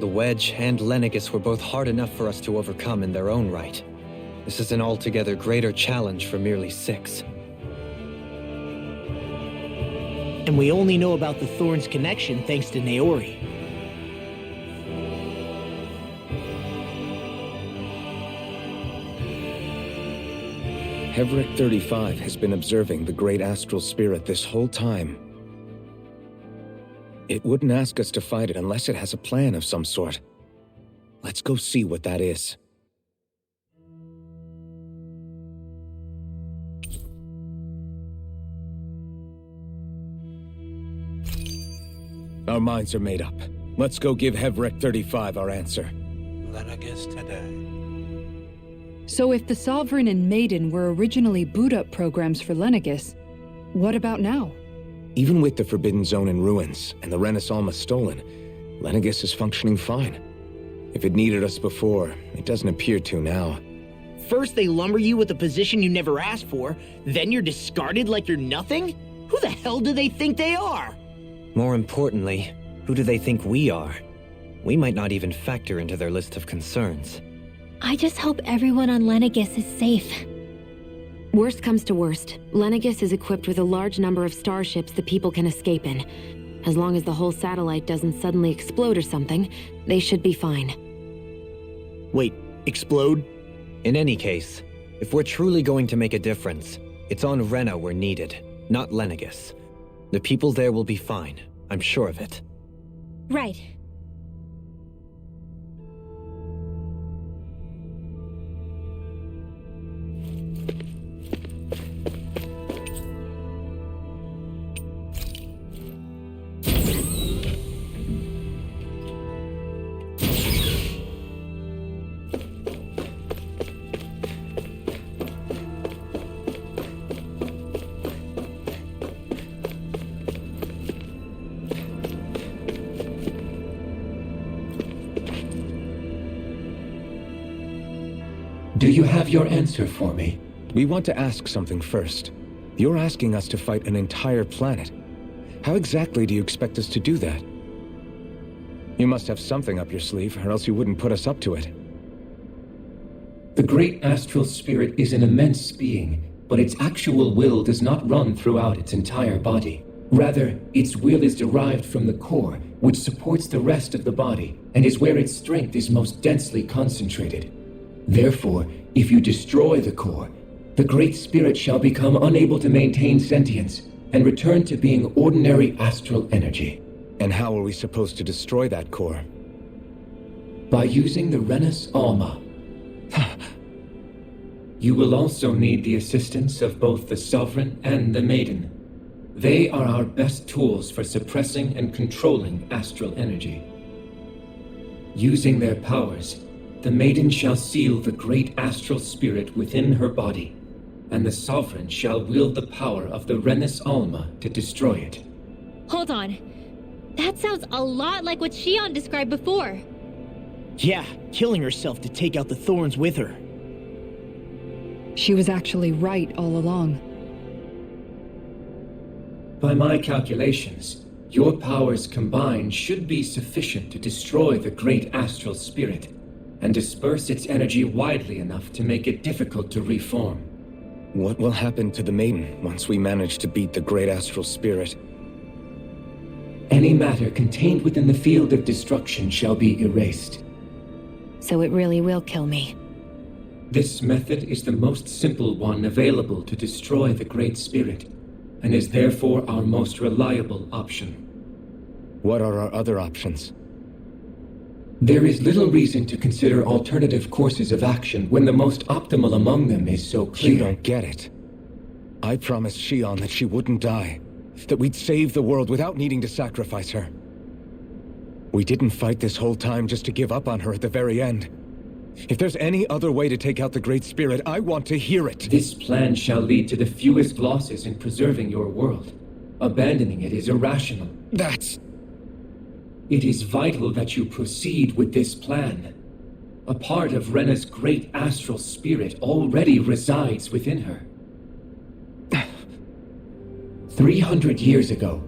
The Wedge and Lenegis were both hard enough for us to overcome in their own right. This is an altogether greater challenge for merely 6. And we only know about the Thorn's connection thanks to Naori. Hevric 35 has been observing the great astral spirit this whole time. It wouldn't ask us to fight it unless it has a plan of some sort. Let's go see what that is. Our minds are made up. Let's go give Hevric 35 our answer. Lenegis today. So if the Sovereign and Maiden were originally boot-up programs for Lenegis, what about now? Even with the Forbidden Zone in ruins and the Renis Alma stolen, Lenegis is functioning fine. If it needed us before, it doesn't appear to now. First they lumber you with a position you never asked for, then you're discarded like you're nothing? Who the hell do they think they are? More importantly, who do they think we are? We might not even factor into their list of concerns. I just hope everyone on Lenegis is safe. Worst comes to worst, Lenegis is equipped with a large number of starships the people can escape in. As long as the whole satellite doesn't suddenly explode or something, they should be fine. Wait, explode? In any case, if we're truly going to make a difference, it's on Rena we're needed, not Lenegis. The people there will be fine, I'm sure of it. Right. Do you have your answer for me? We want to ask something first. You're asking us to fight an entire planet. How exactly do you expect us to do that? You must have something up your sleeve, or else you wouldn't put us up to it. The great astral spirit is an immense being, but its actual will does not run throughout its entire body. Rather, its will is derived from the core, which supports the rest of the body, and is where its strength is most densely concentrated. Therefore, if you destroy the core, the Great Spirit shall become unable to maintain sentience and return to being ordinary astral energy. And how are we supposed to destroy that core? By using the Renis Alma. You will also need the assistance of both the Sovereign and the Maiden. They are our best tools for suppressing and controlling astral energy. Using their powers, the Maiden shall seal the great astral spirit within her body, and the Sovereign shall wield the power of the Renis Alma to destroy it. Hold on. That sounds a lot like what Shion described before. Yeah, killing herself to take out the Thorns with her. She was actually right all along. By my calculations, your powers combined should be sufficient to destroy the great astral spirit and disperse its energy widely enough to make it difficult to reform. What will happen to the Maiden once we manage to beat the great astral spirit? Any matter contained within the field of destruction shall be erased. So it really will kill me. This method is the most simple one available to destroy the Great Spirit, and is therefore our most reliable option. What are our other options? There is little reason to consider alternative courses of action when the most optimal among them is so clear. You don't get it. I promised Shion that she wouldn't die, that we'd save the world without needing to sacrifice her. We didn't fight this whole time just to give up on her at the very end. If there's any other way to take out the Great Spirit, I want to hear it. This plan shall lead to the fewest losses in preserving your world. Abandoning it is irrational. It is vital that you proceed with this plan. A part of Rena's great astral spirit already resides within her. 300 years ago,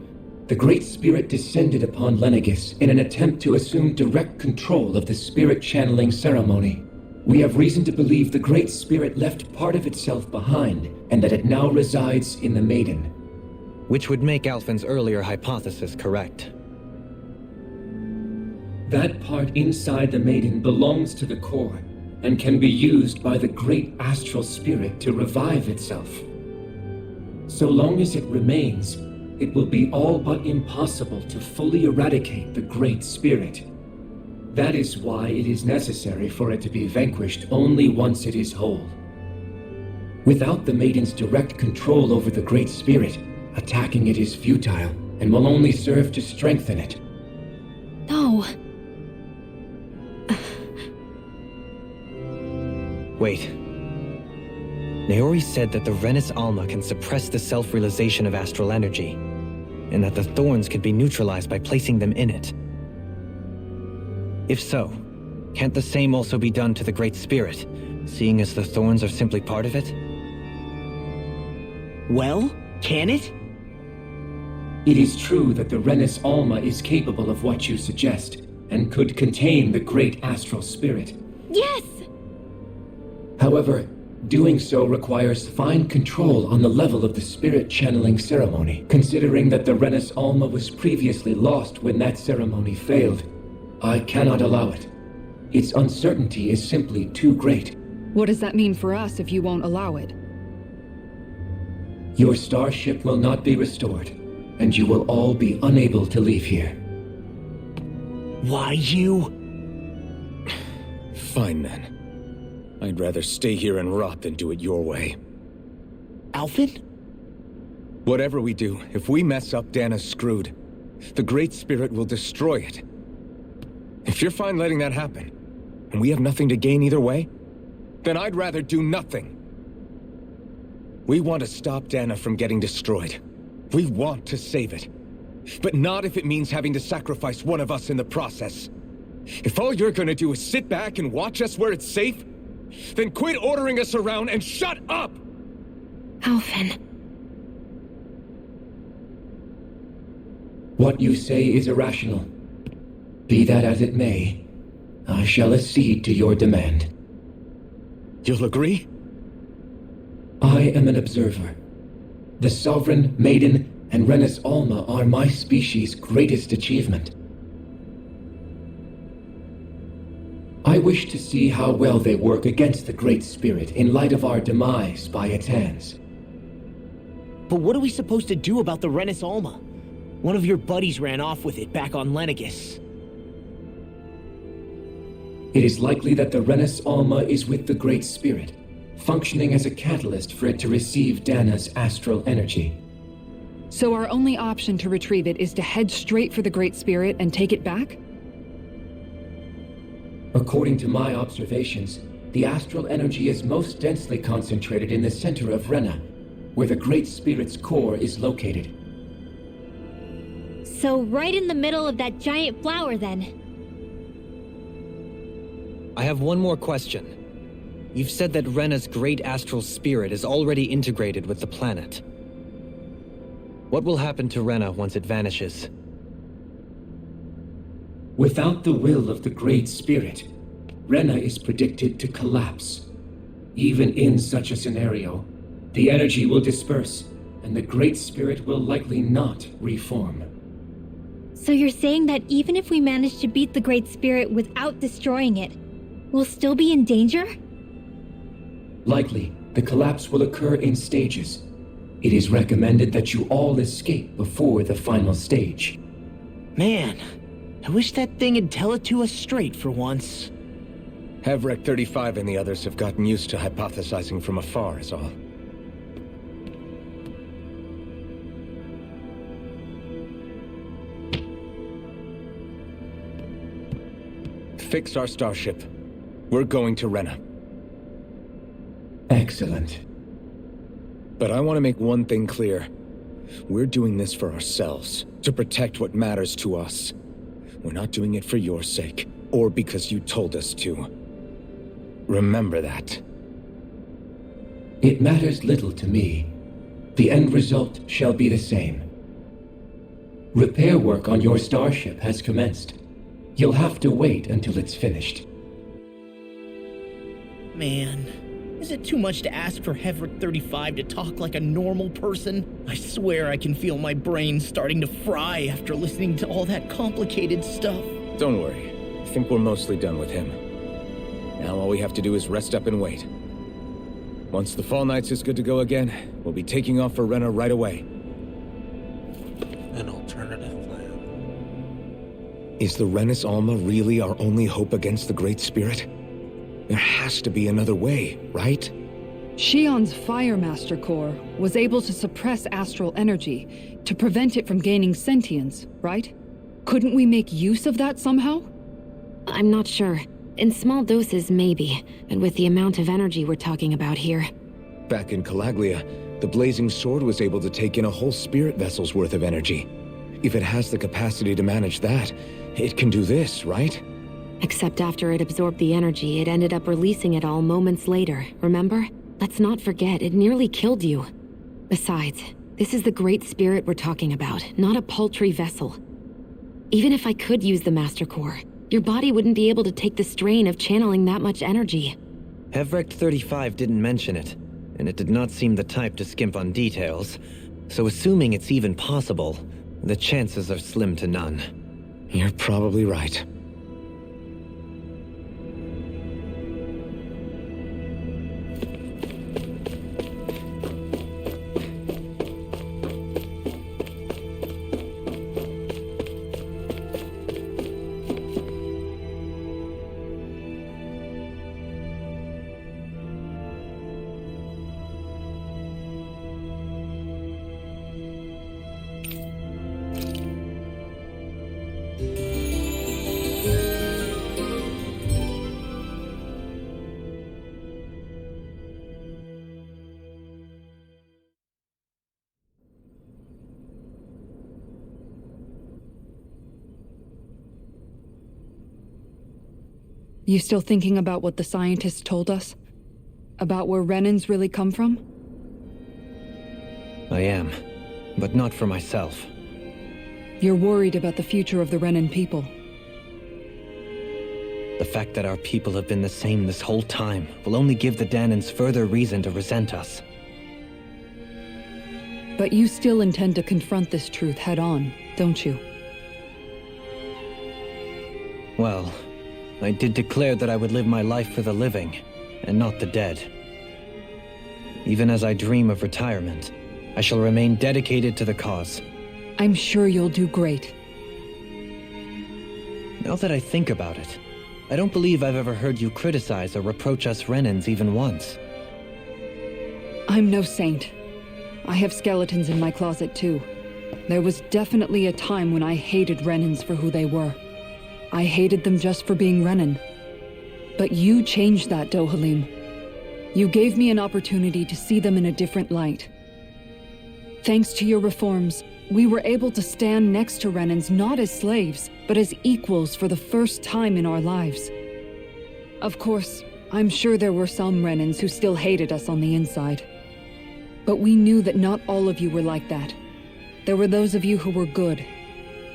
the Great Spirit descended upon Lenegis in an attempt to assume direct control of the spirit channeling ceremony. We have reason to believe the Great Spirit left part of itself behind, and that it now resides in the Maiden. Which would make Alphen's earlier hypothesis correct. That part inside the Maiden belongs to the core, and can be used by the Great Astral Spirit to revive itself. So long as it remains, it will be all but impossible to fully eradicate the Great Spirit. That is why it is necessary for it to be vanquished only once it is whole. Without the Maiden's direct control over the Great Spirit, attacking it is futile and will only serve to strengthen it. No. Wait. Naori said that the Renis Alma can suppress the self-realization of astral energy, and that the thorns could be neutralized by placing them in it. If so, can't the same also be done to the Great Spirit, seeing as the thorns are simply part of it? Well, can it? It is true that the Renis Alma is capable of what you suggest, and could contain the Great Astral Spirit. Yes! However, doing so requires fine control on the level of the spirit channeling ceremony, considering that the Renis Alma was previously lost when that ceremony failed. I cannot allow it. Its uncertainty is simply too great. What does that mean for us if you won't allow it? Your starship will not be restored, and you will all be unable to leave here. Why you? Fine then. I'd rather stay here and rot than do it your way. Alphen? Whatever we do, if we mess up, Dana's screwed. The Great Spirit will destroy it. If you're fine letting that happen, and we have nothing to gain either way, then I'd rather do nothing. We want to stop Dana from getting destroyed. We want to save it. But not if it means having to sacrifice one of us in the process. If all you're gonna do is sit back and watch us where it's safe, then quit ordering us around and shut up! Alphen. What you say is irrational. Be that as it may, I shall accede to your demand. You'll agree? I am an observer. The Sovereign, Maiden, and Renis Alma are my species' greatest achievement. I wish to see how well they work against the Great Spirit in light of our demise by its hands. But what are we supposed to do about the Renis Alma? One of your buddies ran off with it back on Lenegis. It is likely that the Renis Alma is with the Great Spirit, functioning as a catalyst for it to receive Dana's astral energy. So our only option to retrieve it is to head straight for the Great Spirit and take it back? According to my observations, the astral energy is most densely concentrated in the center of Rena, where the Great Spirit's core is located. So right in the middle of that giant flower, then. I have one more question. You've said that Rena's great astral spirit is already integrated with the planet. What will happen to Rena once it vanishes? Without the will of the Great Spirit, Rena is predicted to collapse. Even in such a scenario, the energy will disperse, and the Great Spirit will likely not reform. So you're saying that even if we manage to beat the Great Spirit without destroying it, we'll still be in danger? Likely, the collapse will occur in stages. It is recommended that you all escape before the final stage. Man, I wish that thing would tell it to us straight for once. Hevrek 35 and the others have gotten used to hypothesizing from afar, is all. Fix our starship. We're going to Rena. Excellent. But I want to make one thing clear. We're doing this for ourselves, to protect what matters to us. We're not doing it for your sake, or because you told us to. Remember that. It matters little to me. The end result shall be the same. Repair work on your starship has commenced. You'll have to wait until it's finished. Man, is it too much to ask for Hevrick 35 to talk like a normal person? I swear I can feel my brain starting to fry after listening to all that complicated stuff. Don't worry. I think we're mostly done with him. Now all we have to do is rest up and wait. Once the Fall Knights is good to go again, we'll be taking off for Rena right away. An alternative plan. Is the Renis Alma really our only hope against the Great Spirit? There has to be another way, right? Shion's Fire Master Core was able to suppress astral energy to prevent it from gaining sentience, right? Couldn't we make use of that somehow? I'm not sure. In small doses, maybe, but with the amount of energy we're talking about here. Back in Calaglia, the Blazing Sword was able to take in a whole spirit vessel's worth of energy. If it has the capacity to manage that, it can do this, right? Except after it absorbed the energy, it ended up releasing it all moments later, remember? Let's not forget, it nearly killed you. Besides, this is the Great Spirit we're talking about, not a paltry vessel. Even if I could use the Master Core, your body wouldn't be able to take the strain of channeling that much energy. Hevrick 35 didn't mention it, and it did not seem the type to skimp on details, so assuming it's even possible, the chances are slim to none. You're probably right. You still thinking about what the scientists told us? About where Renans really come from? I am, but not for myself. You're worried about the future of the Renan people. The fact that our people have been the same this whole time will only give the Danans further reason to resent us. But you still intend to confront this truth head-on, don't you? Well, I did declare that I would live my life for the living, and not the dead. Even as I dream of retirement, I shall remain dedicated to the cause. I'm sure you'll do great. Now that I think about it, I don't believe I've ever heard you criticize or reproach us Renans even once. I'm no saint. I have skeletons in my closet too. There was definitely a time when I hated Renans for who they were. I hated them just for being Renan. But you changed that, Dohalim. You gave me an opportunity to see them in a different light. Thanks to your reforms, we were able to stand next to Renans not as slaves, but as equals for the first time in our lives. Of course, I'm sure there were some Renans who still hated us on the inside. But we knew that not all of you were like that. There were those of you who were good,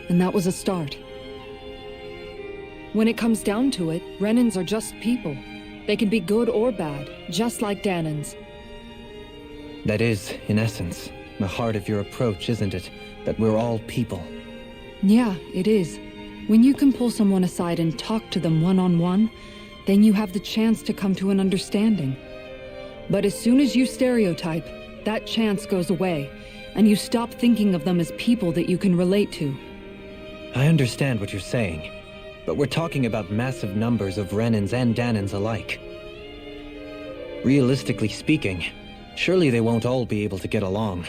and that was a start. When it comes down to it, Renans are just people. They can be good or bad, just like Danans. That is, in essence, the heart of your approach, isn't it? That we're all people. Yeah, it is. When you can pull someone aside and talk to them one-on-one, then you have the chance to come to an understanding. But as soon as you stereotype, that chance goes away, and you stop thinking of them as people that you can relate to. I understand what you're saying, but we're talking about massive numbers of Renans and Danans alike. Realistically speaking, surely they won't all be able to get along.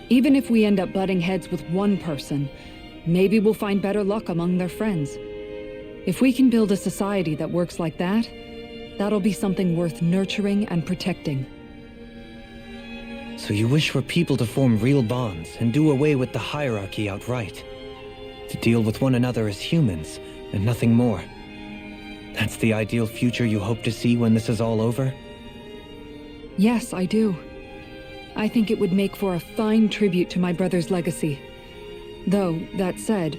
Even if we end up butting heads with one person, maybe we'll find better luck among their friends. If we can build a society that works like that, that'll be something worth nurturing and protecting. So you wish for people to form real bonds and do away with the hierarchy outright? To deal with one another as humans, and nothing more? That's the ideal future you hope to see when this is all over? Yes, I do. I think it would make for a fine tribute to my brother's legacy. Though, that said,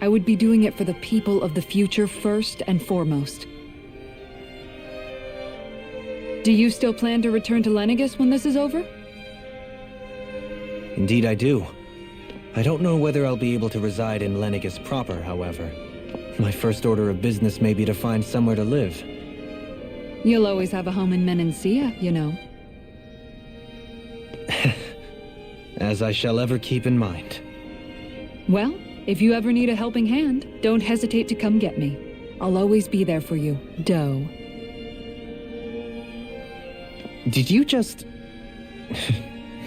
I would be doing it for the people of the future first and foremost. Do you still plan to return to Lenegis when this is over? Indeed I do. I don't know whether I'll be able to reside in Lenegis proper, however. My first order of business may be to find somewhere to live. You'll always have a home in Menancia, you know. As I shall ever keep in mind. Well, if you ever need a helping hand, don't hesitate to come get me. I'll always be there for you, Doe. Did you just...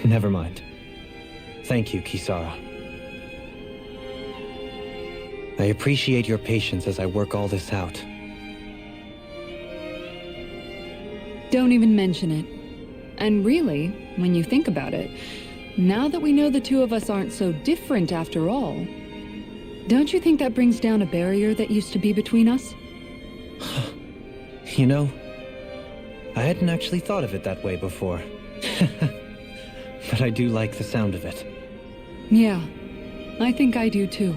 Never mind. Thank you, Kisara. I appreciate your patience as I work all this out. Don't even mention it. And really, when you think about it, now that we know the two of us aren't so different after all, don't you think that brings down a barrier that used to be between us? You know, I hadn't actually thought of it that way before. But I do like the sound of it. Yeah, I think I do too.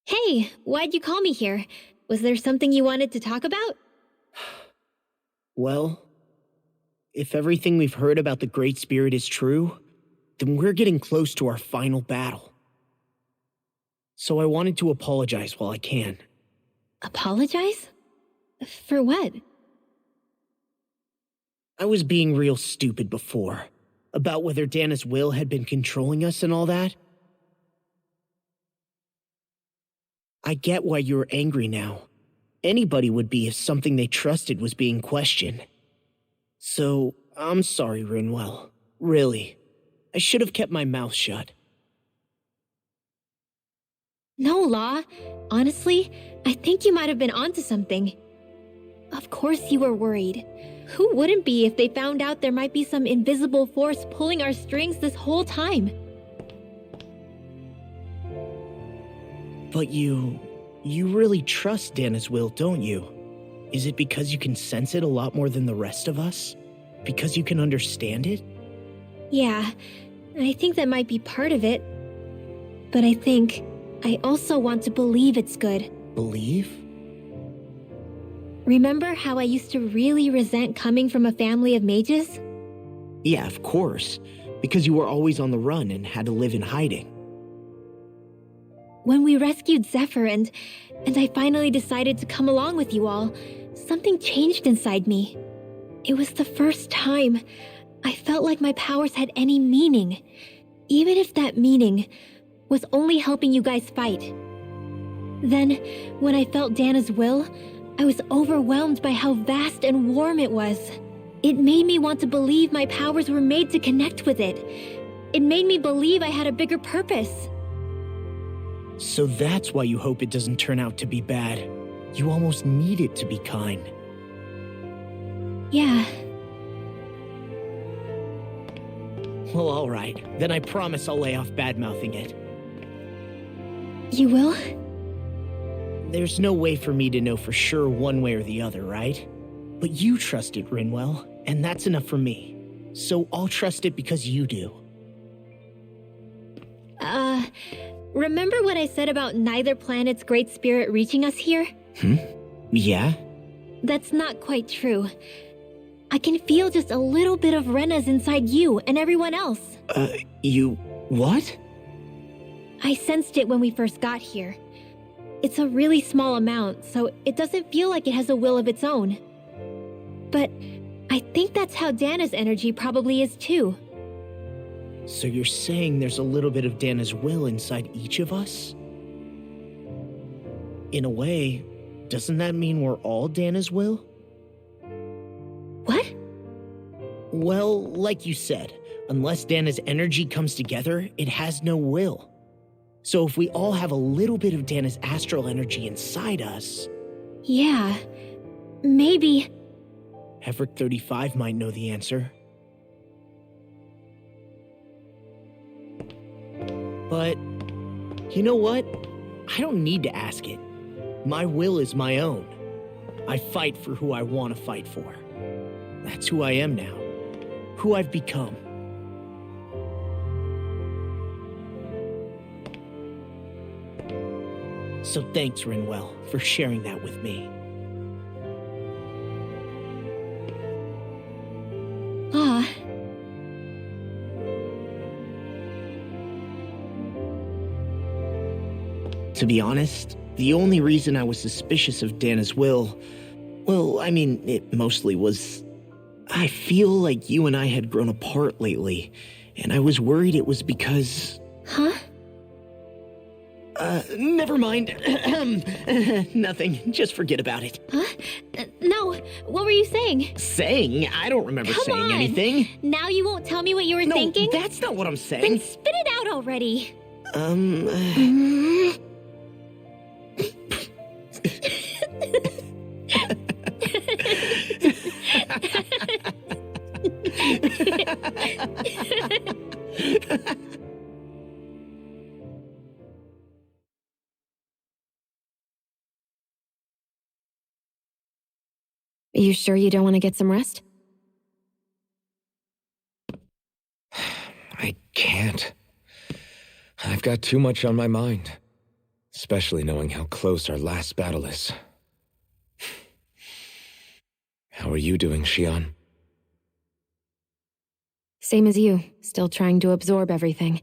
Hey, why'd you call me here? Was there something you wanted to talk about? Well, if everything we've heard about the Great Spirit is true, then we're getting close to our final battle. So I wanted to apologize while I can. Apologize? For what? I was being real stupid before, about whether Dana's will had been controlling us and all that. I get why you're angry now. Anybody would be if something they trusted was being questioned. So, I'm sorry, Rinwell. Really. I should have kept my mouth shut. No, Law. Honestly, I think you might have been onto something. Of course you were worried. Who wouldn't be if they found out there might be some invisible force pulling our strings this whole time? But you really trust Dana's will, don't you? Is it because you can sense it a lot more than the rest of us? Because you can understand it? Yeah, I think that might be part of it. But I also want to believe it's good. Believe? Remember how I used to really resent coming from a family of mages? Yeah, of course. Because you were always on the run and had to live in hiding. When we rescued Zephyr and I finally decided to come along with you all, something changed inside me. It was the first time I felt like my powers had any meaning, even if that meaning was only helping you guys fight. Then, when I felt Dana's will, I was overwhelmed by how vast and warm it was. It made me want to believe my powers were made to connect with it. It made me believe I had a bigger purpose. So that's why you hope it doesn't turn out to be bad. You almost need it to be kind. Yeah. Well, alright. Then I promise I'll lay off bad-mouthing it. You will? There's no way for me to know for sure one way or the other, right? But you trust it, Rinwell, and that's enough for me. So I'll trust it because you do. Remember what I said about neither planet's great spirit reaching us here? Yeah? That's not quite true. I can feel just a little bit of Rena's inside you and everyone else. You... what? I sensed it when we first got here. It's a really small amount, so it doesn't feel like it has a will of its own. But I think that's how Dana's energy probably is too. So you're saying there's a little bit of Dana's will inside each of us? In a way, doesn't that mean we're all Dana's will? What? Well, like you said, unless Dana's energy comes together, it has no will. So if we all have a little bit of Dana's astral energy inside us... Yeah, maybe... Hevrick 35 might know the answer. But, you know what? I don't need to ask it. My will is my own. I fight for who I want to fight for. That's who I am now. Who I've become. So thanks, Rinwell, for sharing that with me. Ah. To be honest, the only reason I was suspicious of Dana's will, well, I mean, it mostly was... I feel like you and I had grown apart lately, and I was worried it was because... Huh? Never mind. Nothing. Just forget about it. Huh? No, what were you saying? Saying? I don't remember Come saying on. anything. Now you won't tell me what you were No, thinking? that's not what I'm saying. Then spit it out already. Are you sure you don't want to get some rest? I can't. I've got too much on my mind. Especially knowing how close our last battle is. How are you doing, Xion? Same as you, still trying to absorb everything.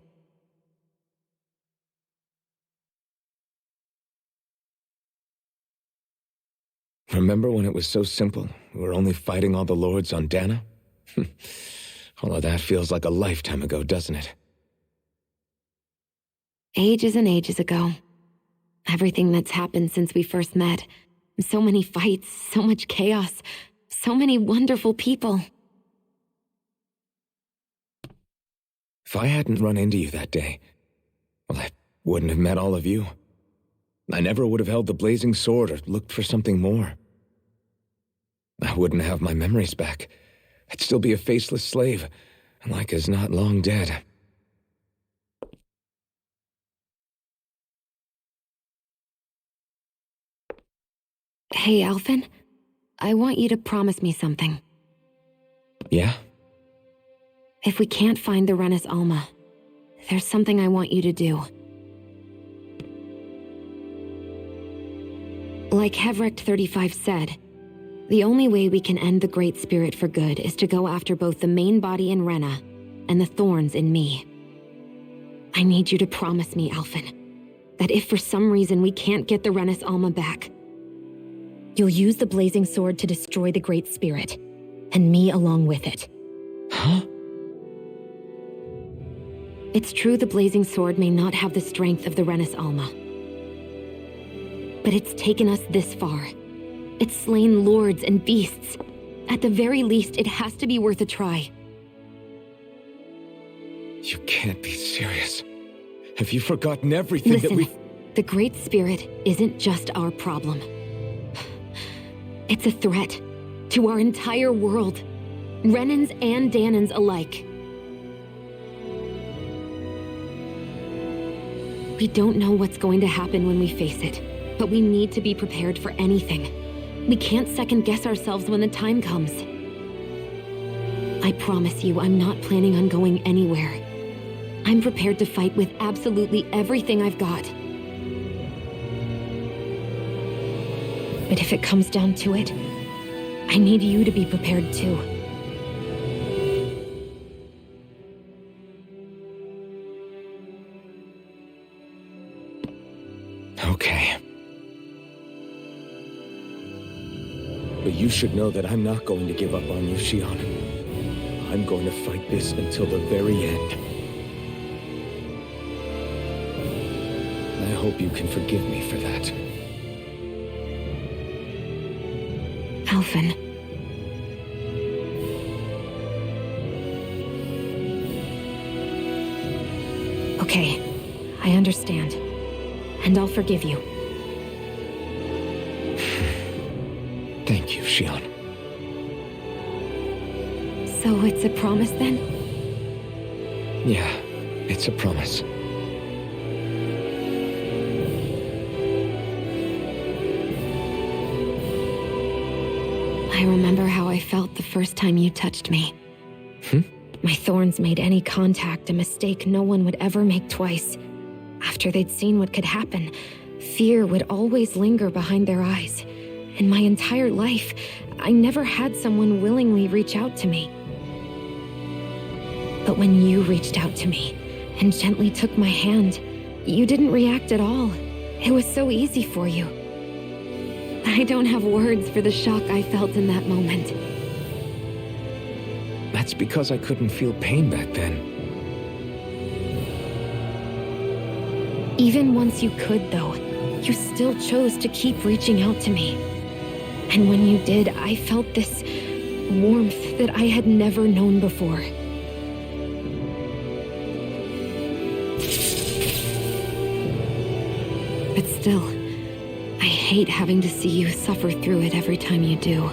Remember when it was so simple? We were only fighting all the lords on Dana? All of that feels like a lifetime ago, doesn't it? Ages and ages ago. Everything that's happened since we first met. So many fights, so much chaos, so many wonderful people. If I hadn't run into you that day, well, I wouldn't have met all of you. I never would have held the blazing sword or looked for something more. I wouldn't have my memories back. I'd still be a faceless slave, like as not long dead. Hey, Alphen. I want you to promise me something. Yeah? If we can't find the Rena's Alma, there's something I want you to do. Like Hevrect 35 said, the only way we can end the Great Spirit for good is to go after both the main body in Rena and the thorns in me. I need you to promise me, Alphen, that if for some reason we can't get the Rena's Alma back, you'll use the blazing sword to destroy the Great Spirit, and me along with it. Huh? It's true the blazing sword may not have the strength of the Rena's Alma. But it's taken us this far. It's slain lords and beasts. At the very least, it has to be worth a try. You can't be serious. Have you forgotten everything Listen, that the Great Spirit isn't just our problem. It's a threat to our entire world, Renans and Danans alike. We don't know what's going to happen when we face it, but we need to be prepared for anything. We can't second-guess ourselves when the time comes. I promise you, I'm not planning on going anywhere. I'm prepared to fight with absolutely everything I've got. But if it comes down to it, I need you to be prepared too. Okay. But you should know that I'm not going to give up on you, Xion. I'm going to fight this until the very end. I hope you can forgive me for that. Alphen. Okay, I understand. And I'll forgive you. Thank you, Xion. So it's a promise then? Yeah, it's a promise. remember how I felt the first time you touched me. My thorns made any contact a mistake no one would ever make twice. After they'd seen what could happen, fear would always linger behind their eyes. In my entire life, I never had someone willingly reach out to me. But when you reached out to me and gently took my hand, you didn't react at all. It was so easy for you. I don't have words for the shock I felt in that moment. That's because I couldn't feel pain back then. Even once you could, though, you still chose to keep reaching out to me. And when you did, I felt this warmth that I had never known before. But still, I hate having to see you suffer through it every time you do.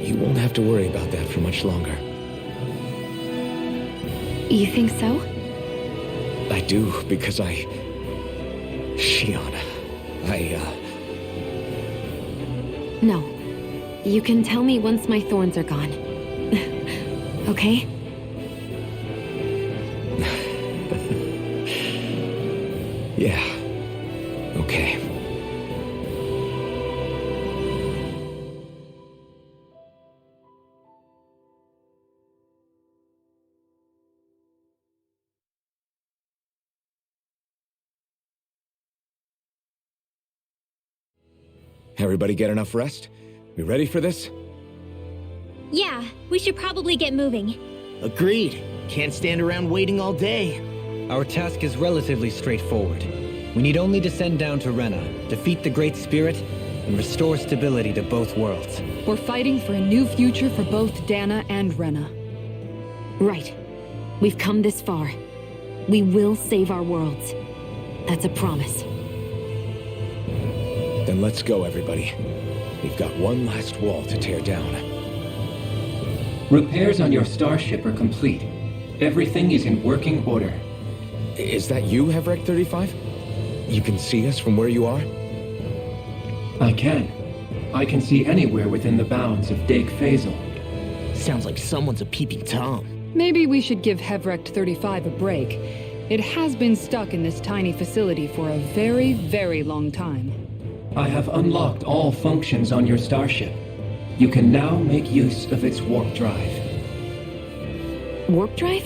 You won't have to worry about that for much longer. You think so? I do, because Shion, No. You can tell me once my thorns are gone. Okay? Yeah. Okay. Everybody get enough rest? We ready for this? Yeah, we should probably get moving. Agreed. Can't stand around waiting all day. Our task is relatively straightforward. We need only descend down to Rena, defeat the Great Spirit, and restore stability to both worlds. We're fighting for a new future for both Dana and Rena. Right. We've come this far. We will save our worlds. That's a promise. Then let's go, everybody. We've got one last wall to tear down. Repairs on your starship are complete. Everything is in working order. Is that you, Hevrek 35? You can see us from where you are? I can. I can see anywhere within the bounds of Dake Faisal. Sounds like someone's a peeping Tom. Maybe we should give Hevrek 35 a break. It has been stuck in this tiny facility for a very, very long time. I have unlocked all functions on your starship. You can now make use of its warp drive. Warp drive?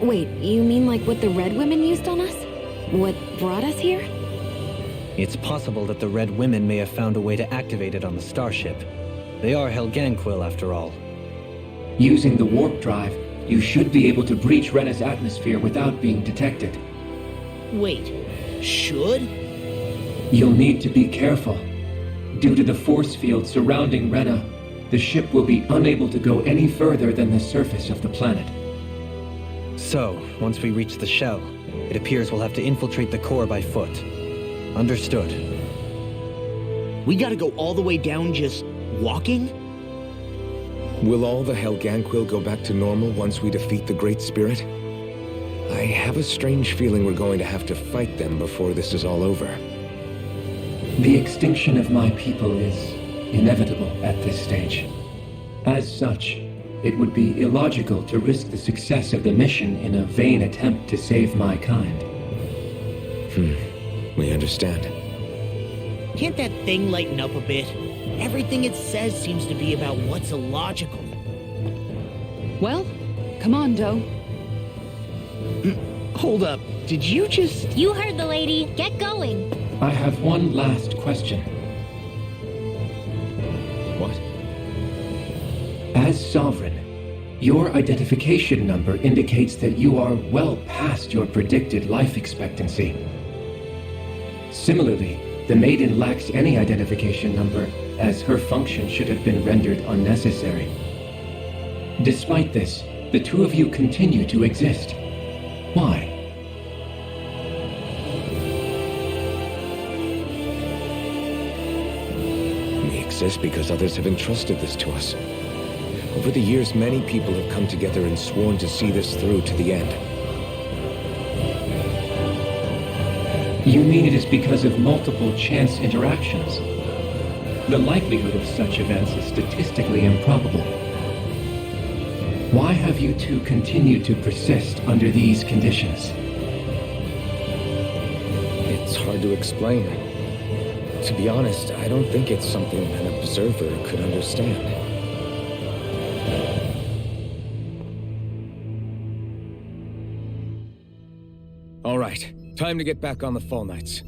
Wait, you mean like what the Red Women used on us? What brought us here? It's possible that the Red Women may have found a way to activate it on the starship. They are Helganquil, after all. Using the warp drive, you should be able to breach Rena's atmosphere without being detected. Wait, should? You'll need to be careful. Due to the force field surrounding Rena, the ship will be unable to go any further than the surface of the planet. So, once we reach the shell, it appears we'll have to infiltrate the core by foot. Understood. We gotta go all the way down just walking? Will all the Helganquil go back to normal once we defeat the Great Spirit? I have a strange feeling we're going to have to fight them before this is all over. The extinction of my people is inevitable at this stage. As such, it would be illogical to risk the success of the mission in a vain attempt to save my kind. We understand. Can't that thing lighten up a bit? Everything it says seems to be about what's illogical. Well, come on, Doe. Hold up, did you just... You heard the lady. Get going. I have one last question. What? As Sovereign, your identification number indicates that you are well past your predicted life expectancy. Similarly, the Maiden lacks any identification number, as her function should have been rendered unnecessary. Despite this, the two of you continue to exist. Why? We exist because others have entrusted this to us. Over the years, many people have come together and sworn to see this through to the end. You mean it is because of multiple chance interactions? The likelihood of such events is statistically improbable. Why have you two continued to persist under these conditions? It's hard to explain. To be honest, I don't think it's something an observer could understand. All right, time to get back on the Fall Knights.